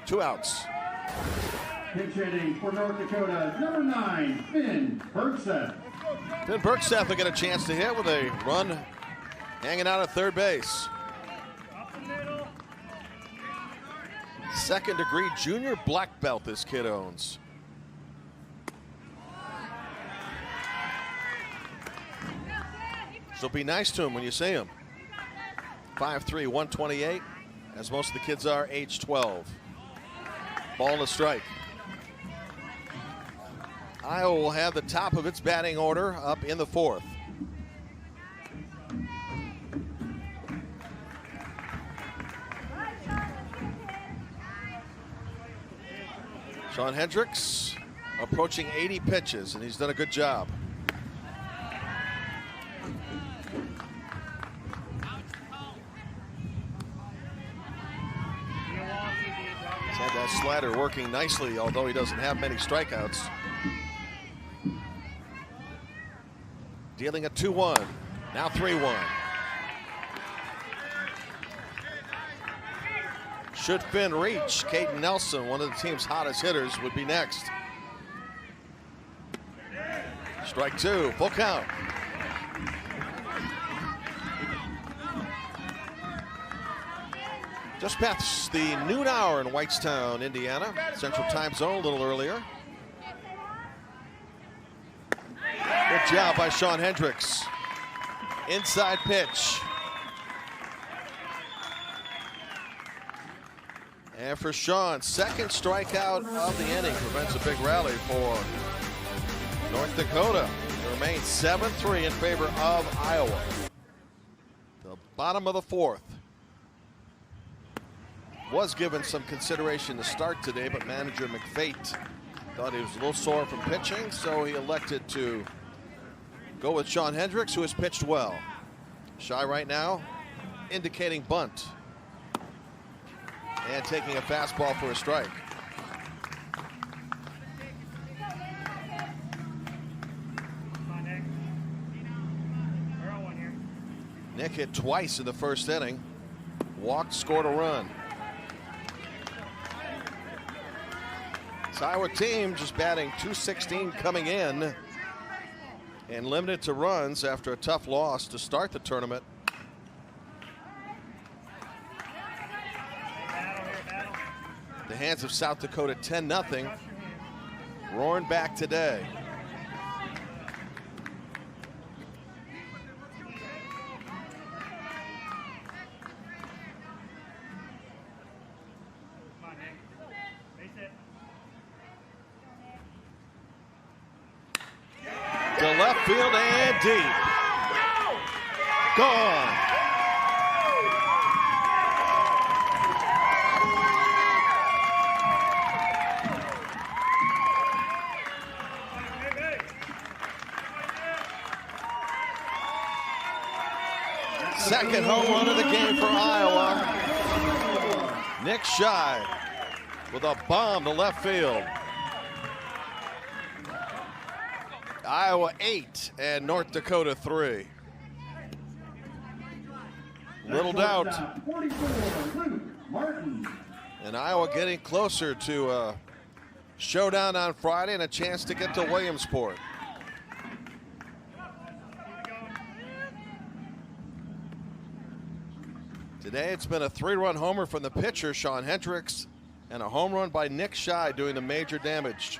Two outs. Pitch hitting for North Dakota, number 9, Finn Bergstedt. Finn Bergstedt will get a chance to hit with a run hanging out at third base. Second degree junior black belt this kid owns. So be nice to him when you see him. 5'3", 128, as most of the kids are age 12. Ball and a strike. Iowa will have the top of its batting order up in the 4th. Sean Hendricks approaching 80 pitches, and he's done a good job. He's had that slider working nicely, although he doesn't have many strikeouts. Dealing a 2-1, now 3-1. Should Finn reach, Caden Nelson, one of the team's hottest hitters, would be next. Strike two, full count. Just past the noon hour in Whitestown, Indiana. Central Time Zone, a little earlier. Good job by Sean Hendricks. Inside pitch. And for Sean, second strikeout of the inning, prevents a big rally for North Dakota. It remains 7-3 in favor of Iowa. The bottom of the fourth. Was given some consideration to start today, but manager McFate thought he was a little sore from pitching, so he elected to go with Sean Hendricks, who has pitched well. Shy right now, indicating bunt. And taking a fastball for a strike. Nick hit twice in the first inning. Walked, scored a run. This Iowa team just batting .216 coming in and limited to runs after a tough loss to start the tournament. The hands of South Dakota 10-0. Roaring back today. To left field and deep. Gone. Second home run of the game for Iowa. Nick Shy with a bomb to left field. Iowa 8 and North Dakota 3. Little doubt. And Iowa getting closer to a showdown on Friday and a chance to get to Williamsport. Today it's been a 3-run homer from the pitcher, Sean Hendricks, and a home run by Nick Shy doing the major damage.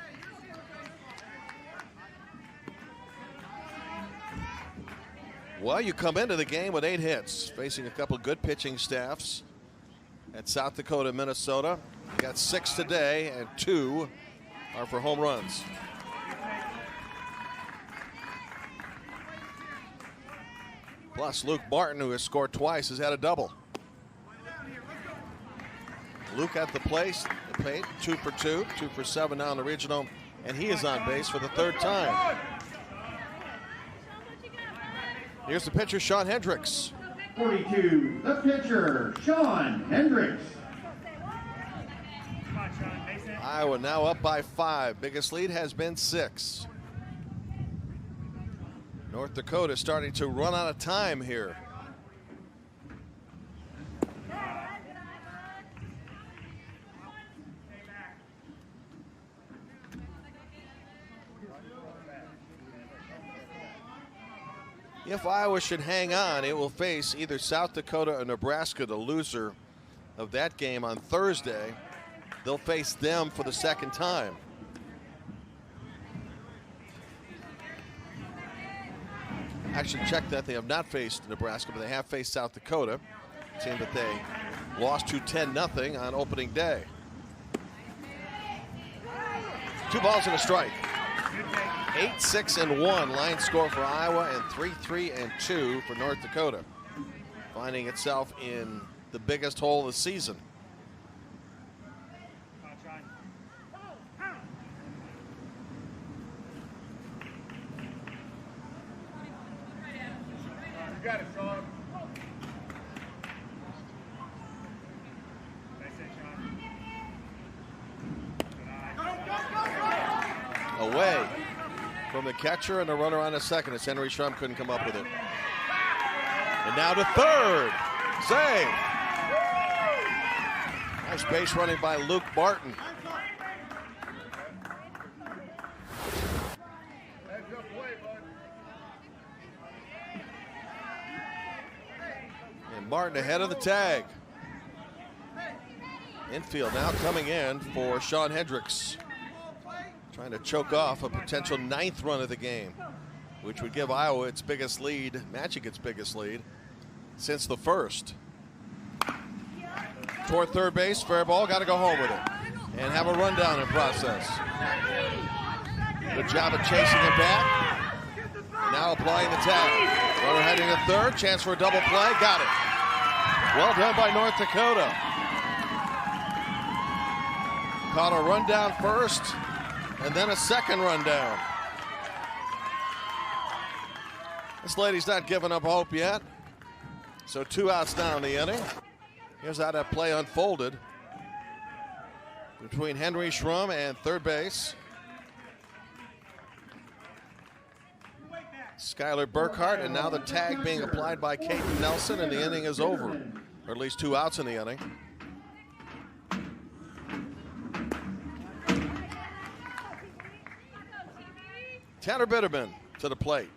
Well, you come into the game with 8 hits, facing a couple of good pitching staffs at South Dakota, Minnesota. You got 6 today, and 2 are for home runs. Plus, Luke Martin, who has scored twice, has had a double. Luke at the plate, 2 for 2, 2 for 7 now in the regional, and he is on base for the 3rd time. Here's the pitcher, Sean Hendricks. 42, the pitcher, Sean Hendricks. Iowa now up by 5. Biggest lead has been 6. North Dakota starting to run out of time here. If Iowa should hang on, it will face either South Dakota or Nebraska, the loser of that game on Thursday. They'll face them for the 2nd time. Actually checked that. They have not faced Nebraska, but they have faced South Dakota. A team that they lost to 10-0 on opening day. 2 balls and a strike. 8-6-1 line score for Iowa, and 3-3-2 for North Dakota, finding itself in the biggest hole of the season. You got it, Sean. Away from the catcher and the runner on a second as Henry Schrum couldn't come up with it. And now to third. Save. Nice base running by Luke Martin. And Martin ahead of the tag. Infield now coming in for Sean Hendricks. Trying to choke off a potential 9th run of the game, which would give Iowa its biggest lead, matching its biggest lead since the first. Toward third base, fair ball, got to go home with it and have a rundown in process. Good job of chasing him back. Now applying the tag. Runner heading to third, chance for a double play, got it. Well done by North Dakota. Caught a rundown first and then a second rundown. This lady's not giving up hope yet. So 2 outs now in the inning. Here's how that play unfolded between Henry Schrum and third base. Skylar Burkhart, and now the tag being applied by Caden Nelson, and the inning is over. Or at least 2 outs in the inning. Tanner Bitterman to the plate.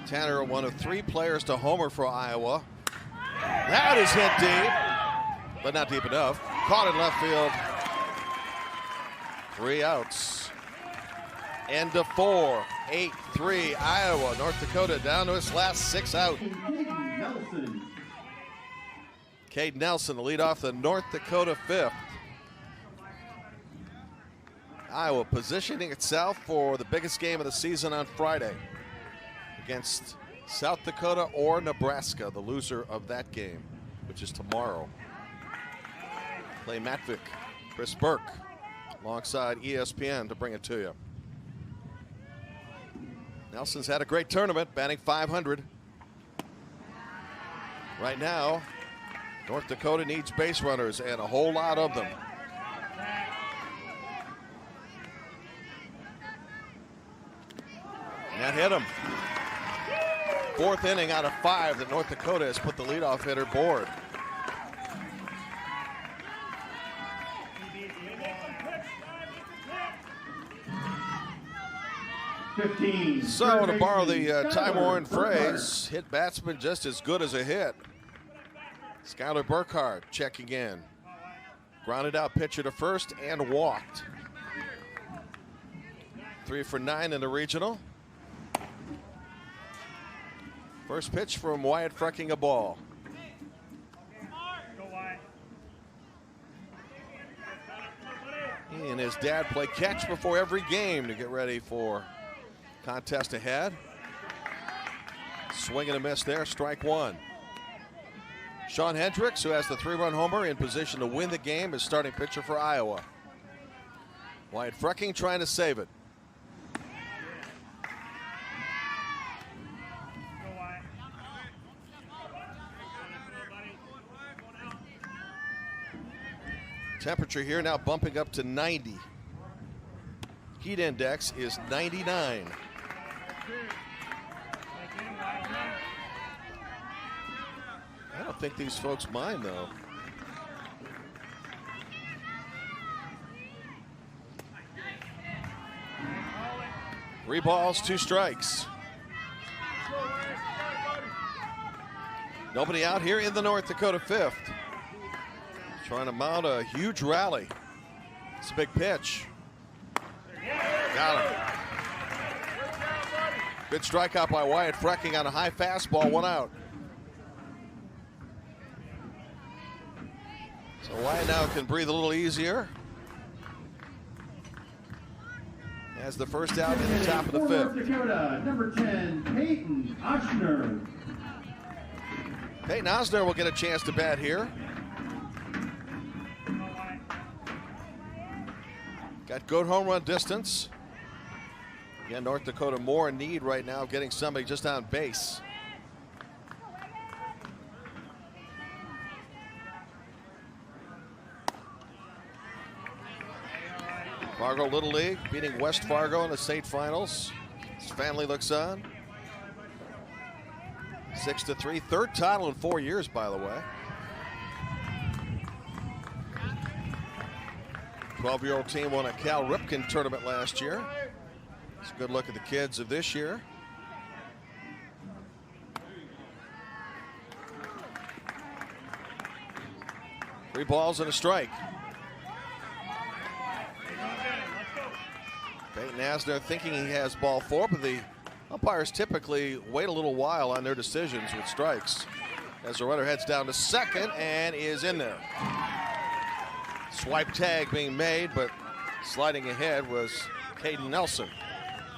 Tanner, one of 3 players to homer for Iowa. That is hit deep, but not deep enough. Caught in left field. 3 outs. End of 4, 8-3 Iowa. North Dakota down to its last 6 out. Cade Nelson to lead off the North Dakota 5th. Iowa positioning itself for the biggest game of the season on Friday against South Dakota or Nebraska, the loser of that game, which is tomorrow. Clay Matvick, Chris Burke, alongside ESPN to bring it to you. Nelson's had a great tournament, batting .500. Right now, North Dakota needs base runners and a whole lot of them. And that hit him. 4th inning out of 5 that North Dakota has put the leadoff hitter board. So, to borrow the time-worn phrase, hit batsman just as good as a hit. Skylar Burkhart checking in. Grounded out pitcher to first and walked. 3 for 9 in the regional. First pitch from Wyatt Frecking, a ball. He and his dad play catch before every game to get ready for contest ahead. Swing and a miss there, strike 1. Sean Hendricks, who has the 3-run homer, in position to win the game, is starting pitcher for Iowa. Wyatt Frecking trying to save it. Temperature here now bumping up to 90. Heat index is 99. I don't think these folks mind, though. 3 balls, 2 strikes. Nobody out here in the North Dakota 5th. Trying to mount a huge rally. It's a big pitch. Got him. Good strikeout by Wyatt Frecking on a high fastball, 1 out. So Wyatt now can breathe a little easier. As the first out in the top of the 5th. North Dakota, number 10, Peyton Ochsner. Peyton Osner will get a chance to bat here. Got good home run distance. Again, North Dakota more in need right now of getting somebody just on base. Fargo Little League beating West Fargo in the state finals. His family looks on. 6-3, third title in 4 years, by the way. 12-year-old team won a Cal Ripken tournament last year. It's a good look at the kids of this year. Three balls and a strike. Peyton Asner thinking he has ball four, but the umpires typically wait a little while on their decisions with strikes. As the runner heads down to second and is in there. Swipe tag being made, but sliding ahead was Caden Nelson.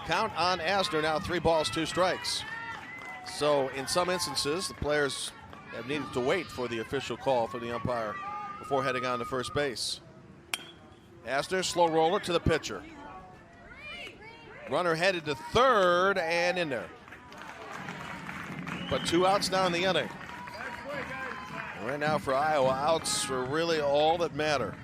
Count on Asner now, 3 balls, 2 strikes. So in some instances, the players have needed to wait for the official call from the umpire before heading on to first base. Asner, slow roller to the pitcher. Runner headed to third and in there. But 2 outs now in the inning. Right now for Iowa, outs are really all that matter.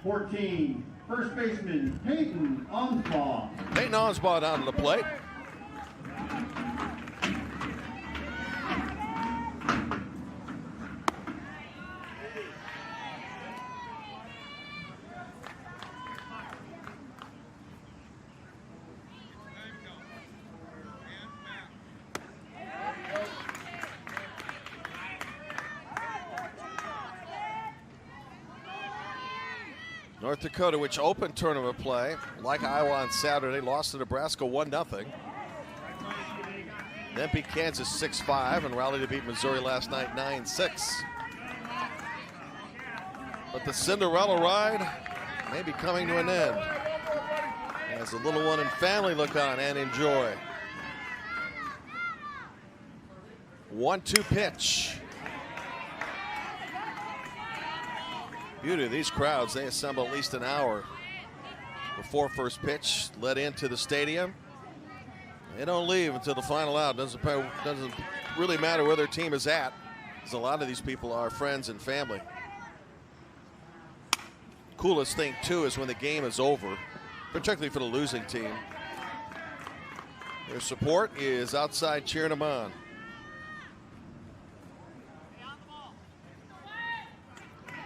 (14) First baseman Peyton Onsbaugh. Peyton Onsbaugh down to the plate. North Dakota, which opened tournament play, like Iowa on Saturday, lost to Nebraska 1-0. Then beat Kansas 6-5 and rallied to beat Missouri last night 9-6. But the Cinderella ride may be coming to an end as the little one and family look on and enjoy. 1-2 pitch. Beauty of these crowds, they assemble at least an hour before first pitch, let into the stadium. They don't leave until the final out. Doesn't really matter where their team is at, because a lot of these people are friends and family. Coolest thing too is when the game is over, particularly for the losing team. Their support is outside cheering them on.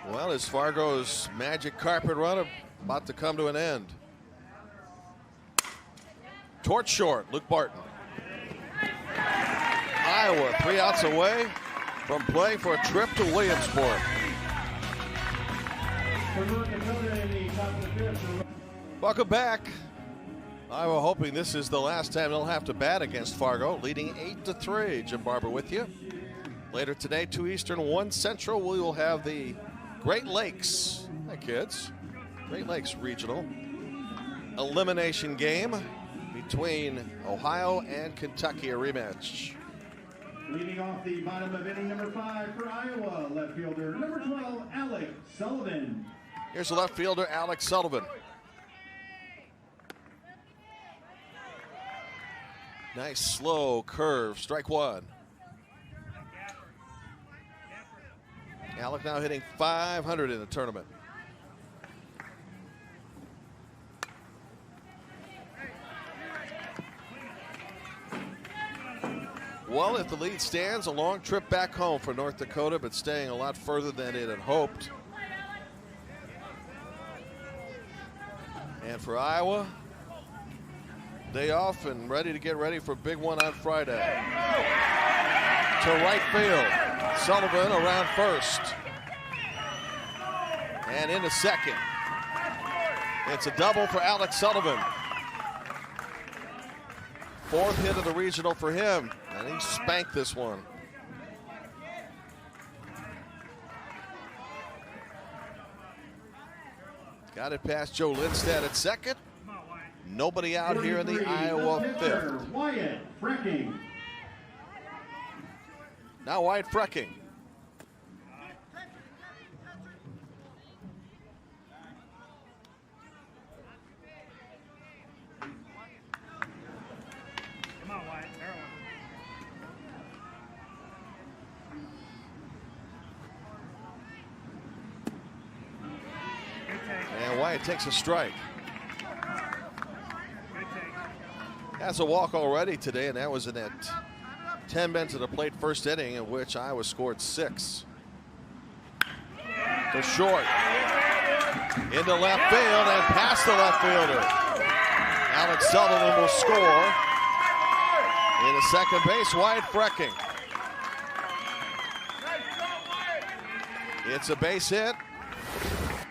Well, is Fargo's magic carpet run about to come to an end? Torch short, Luke Barton. Iowa 3 outs away from playing for a trip to Williamsport. Welcome back. Iowa hoping this is the last time they'll have to bat against Fargo, leading 8-3. Jim Barber with you. Later today, 2 Eastern, 1 Central, we will have the Great Lakes, hi kids, Great Lakes Regional elimination game between Ohio and Kentucky, a rematch. Leading off the bottom of inning number 5 for Iowa, left fielder number 12, Alex Sullivan. Here's the left fielder, Alex Sullivan. Nice slow curve, strike 1. Alec now hitting .500 in the tournament. Well, if the lead stands, a long trip back home for North Dakota, but staying a lot further than it had hoped. And for Iowa, day off and ready to get ready for a big one on Friday. To right field. Sullivan around first. And into second. It's a double for Alex Sullivan. 4th hit of the regional for him. And he spanked this one. Got it past Joe Lindstad at second. Nobody out here in the Iowa 5th. Wyatt Frecking. Now Wyatt Frecking. right, takes a strike. Good take. Has a walk already today, and that was in that 10 men to the plate first inning, in which Iowa scored 6. To short. Into left field and past the left fielder. Alex Sullivan will score. In the second base, Wyatt Frecking. It's a base hit.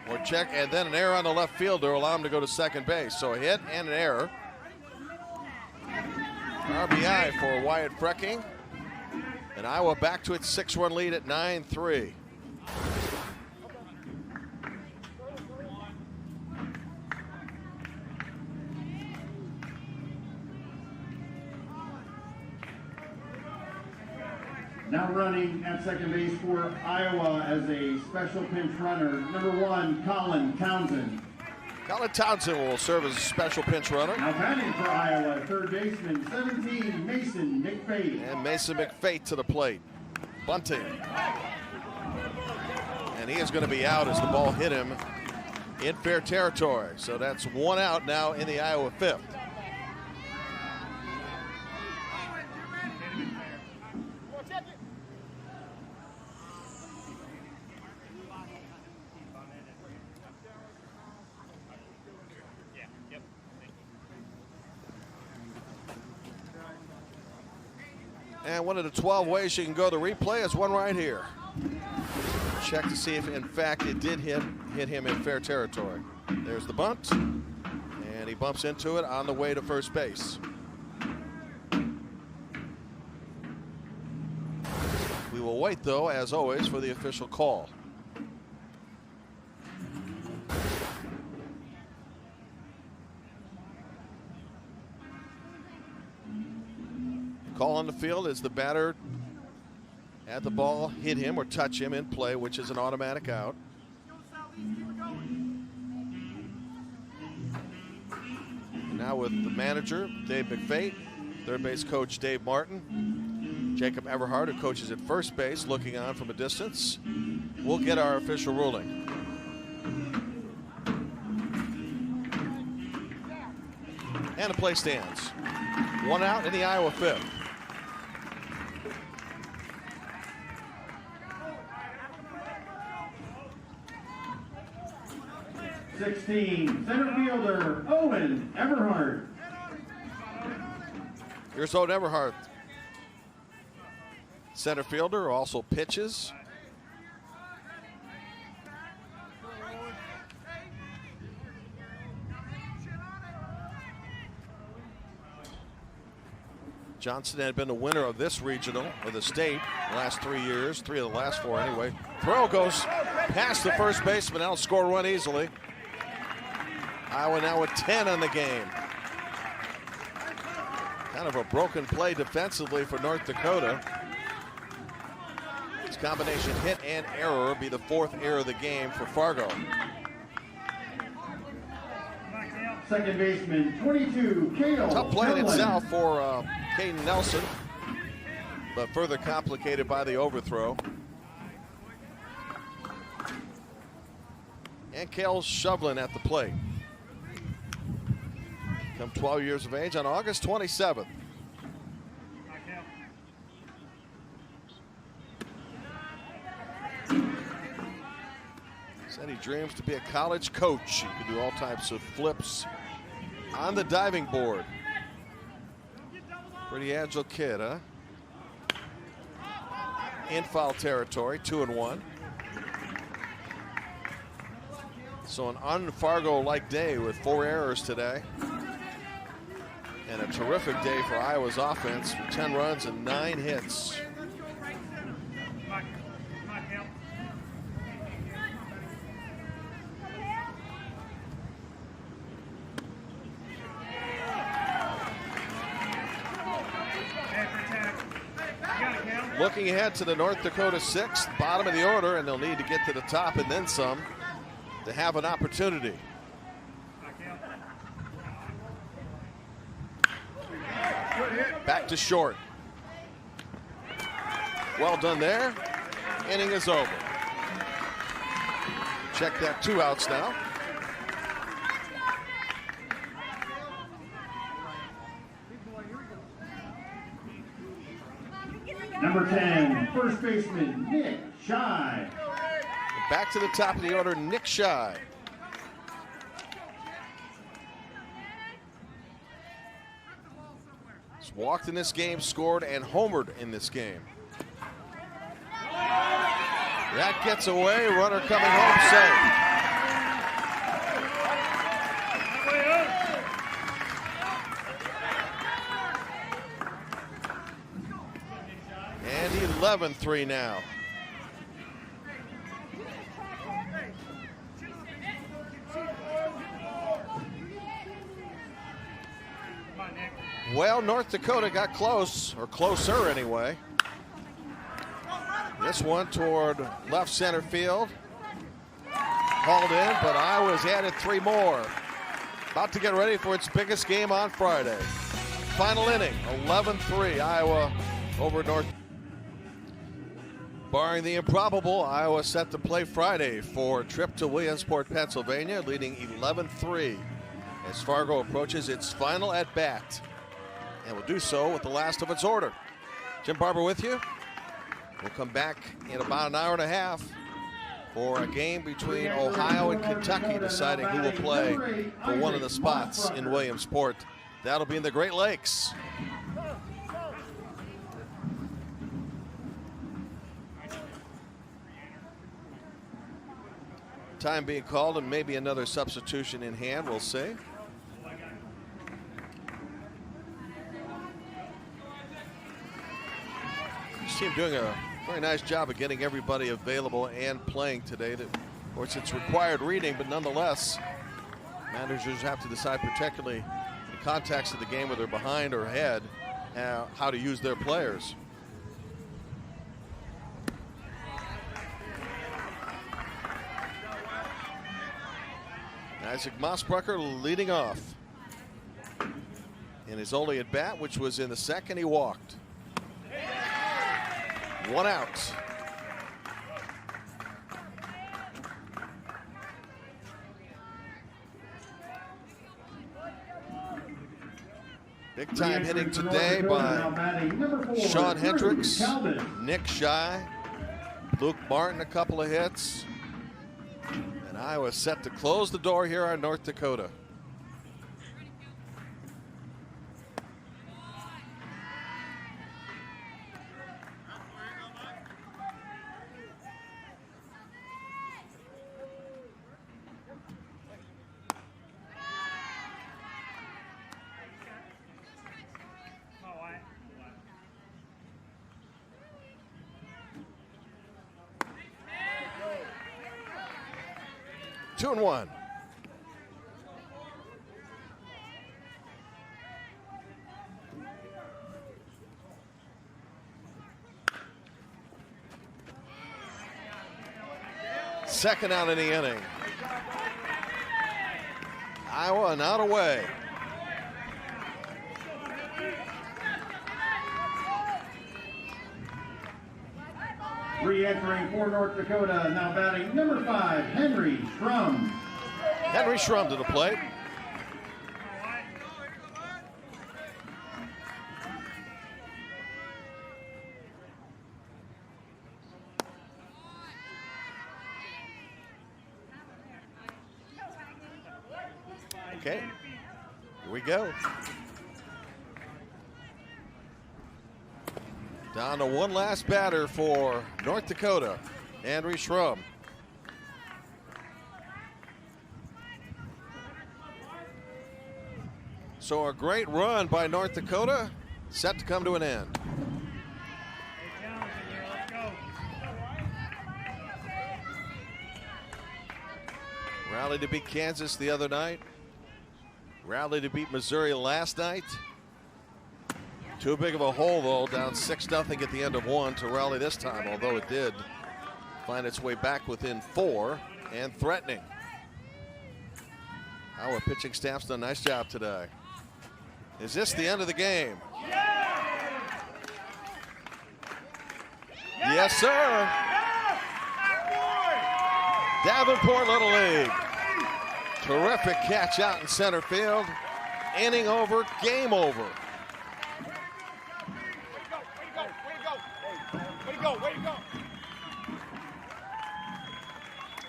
Or check, and then an error on the left fielder allow him to go to second base. So a hit and an error. RBI for Wyatt Frecking. And Iowa back to its 6-run lead at 9-3. Now running at second base for Iowa as a special pinch runner, number 1, Colin Townsend. Colin Townsend will serve as a special pinch runner. Now batting for Iowa, third baseman, 17, Mason McFate. And Mason McFate to the plate. Bunting. And he is going to be out as the ball hit him in fair territory. So that's 1 out now in the Iowa 5th. And one of the 12 ways you can go to replay is one right here. Check to see if, in fact, it did hit him in fair territory. There's the bunt, and he bumps into it on the way to first base. We will wait, though, as always, for the official call. Call on the field as the batter had the ball hit him or touch him in play, which is an automatic out. And now with the manager, Dave McFate, third base coach Dave Martin, Jacob Everhart, who coaches at first base, looking on from a distance. We'll get our official ruling. And the play stands. 1 out in the Iowa 5th. 16, center fielder, Owen Everhart. Here's Owen Everhart. Center fielder, also pitches. Johnson had been the winner of this regional, or the state, the last 3 years, 3 of the last 4 anyway. Throw goes past the first baseman, that'll score a run easily. Iowa now with 10 on the game. Kind of a broken play defensively for North Dakota. This combination hit and error be the 4th error of the game for Fargo. Second baseman, 22, Cale. Tough play in Kellan. itself for Caden Nelson, but further complicated by the overthrow. And Cale Shovlin at the plate. Come 12 years of age on August 27th. Said he dreams to be a college coach. He can do all types of flips on the diving board. Pretty agile kid, huh? In foul territory, 2-1. So an un-Fargo-like day with 4 errors today. And a terrific day for Iowa's offense with 10 runs and 9 hits. Looking ahead to the North Dakota 6th, bottom of the order, and they'll need to get to the top and then some to have an opportunity. Back to short. Well done there. Inning is over. Check that, 2 outs now. Number 10, first baseman Nick Shy. Back to the top of the order, Nick Shy. He's walked in this game, scored, and homered in this game. That gets away, runner coming home safe. And 11-3 now. Well, North Dakota got close, or closer anyway. This one toward left center field. Hauled in, but Iowa's added 3 more. About to get ready for its biggest game on Friday. Final inning, 11-3, Iowa over North. Barring the improbable, Iowa set to play Friday for a trip to Williamsport, Pennsylvania, leading 11-3 as Fargo approaches its final at-bat. And will do so with the last of its order. Jim Barber with you. We'll come back in about an hour and a half for a game between Ohio and Kentucky, deciding who will play for one of the spots in Williamsport. That'll be in the Great Lakes. Time being called and maybe another substitution in hand, we'll see. This team doing a very nice job of getting everybody available and playing today. Of course, it's required reading, but nonetheless, managers have to decide, particularly in context of the game, whether they're behind or ahead, how to use their players. Isaac Mossbrucker leading off in his only at bat, which was in the second. He walked. 1 out. Big time hitting today by Sean Hendricks, Nick Shy, Luke Martin, a couple of hits. And Iowa set to close the door here on North Dakota. Two and one. Second out in the inning. Iowa not away. Re-entering for North Dakota, now batting number 5, Henry Schrum. Henry Schrum to the plate. Okay, here we go. Down to one last batter for North Dakota, Henry Schrum. So a great run by North Dakota, set to come to an end. Rallied to beat Kansas the other night. Rallied to beat Missouri last night. Too big of a hole, though, down 6-0 at the end of one to rally this time, although it did find its way back within 4 and threatening. Our pitching staff's done a nice job today. Is this the end of the game? Yes, sir. Davenport Little League. Terrific catch out in center field. Inning over, game over. Way to go, way to go.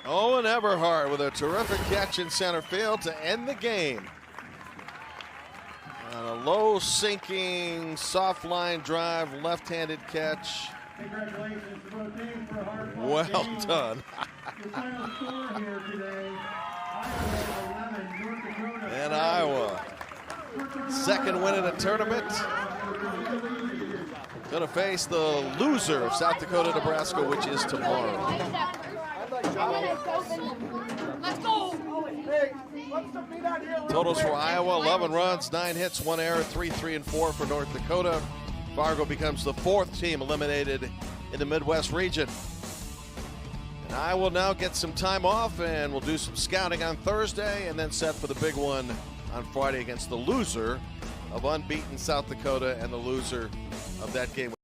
Owen Everhart with a terrific catch in center field to end the game. On a low sinking, soft line drive, left-handed catch. Congratulations to both teams for a hard fought Well game. done. The final score here today, Iowa 11, North Dakota. And Iowa, second win in the tournament. Going to face the loser of South Dakota, Nebraska, which is tomorrow. Let's go! Totals for Iowa, 11 runs, 9 hits, 1 error, 3, 3, and 4 for North Dakota. Fargo becomes the 4th team eliminated in the Midwest region. And Iowa now get some time off, and we'll do some scouting on Thursday, and then set for the big one on Friday against the loser of unbeaten South Dakota and the loser of that game.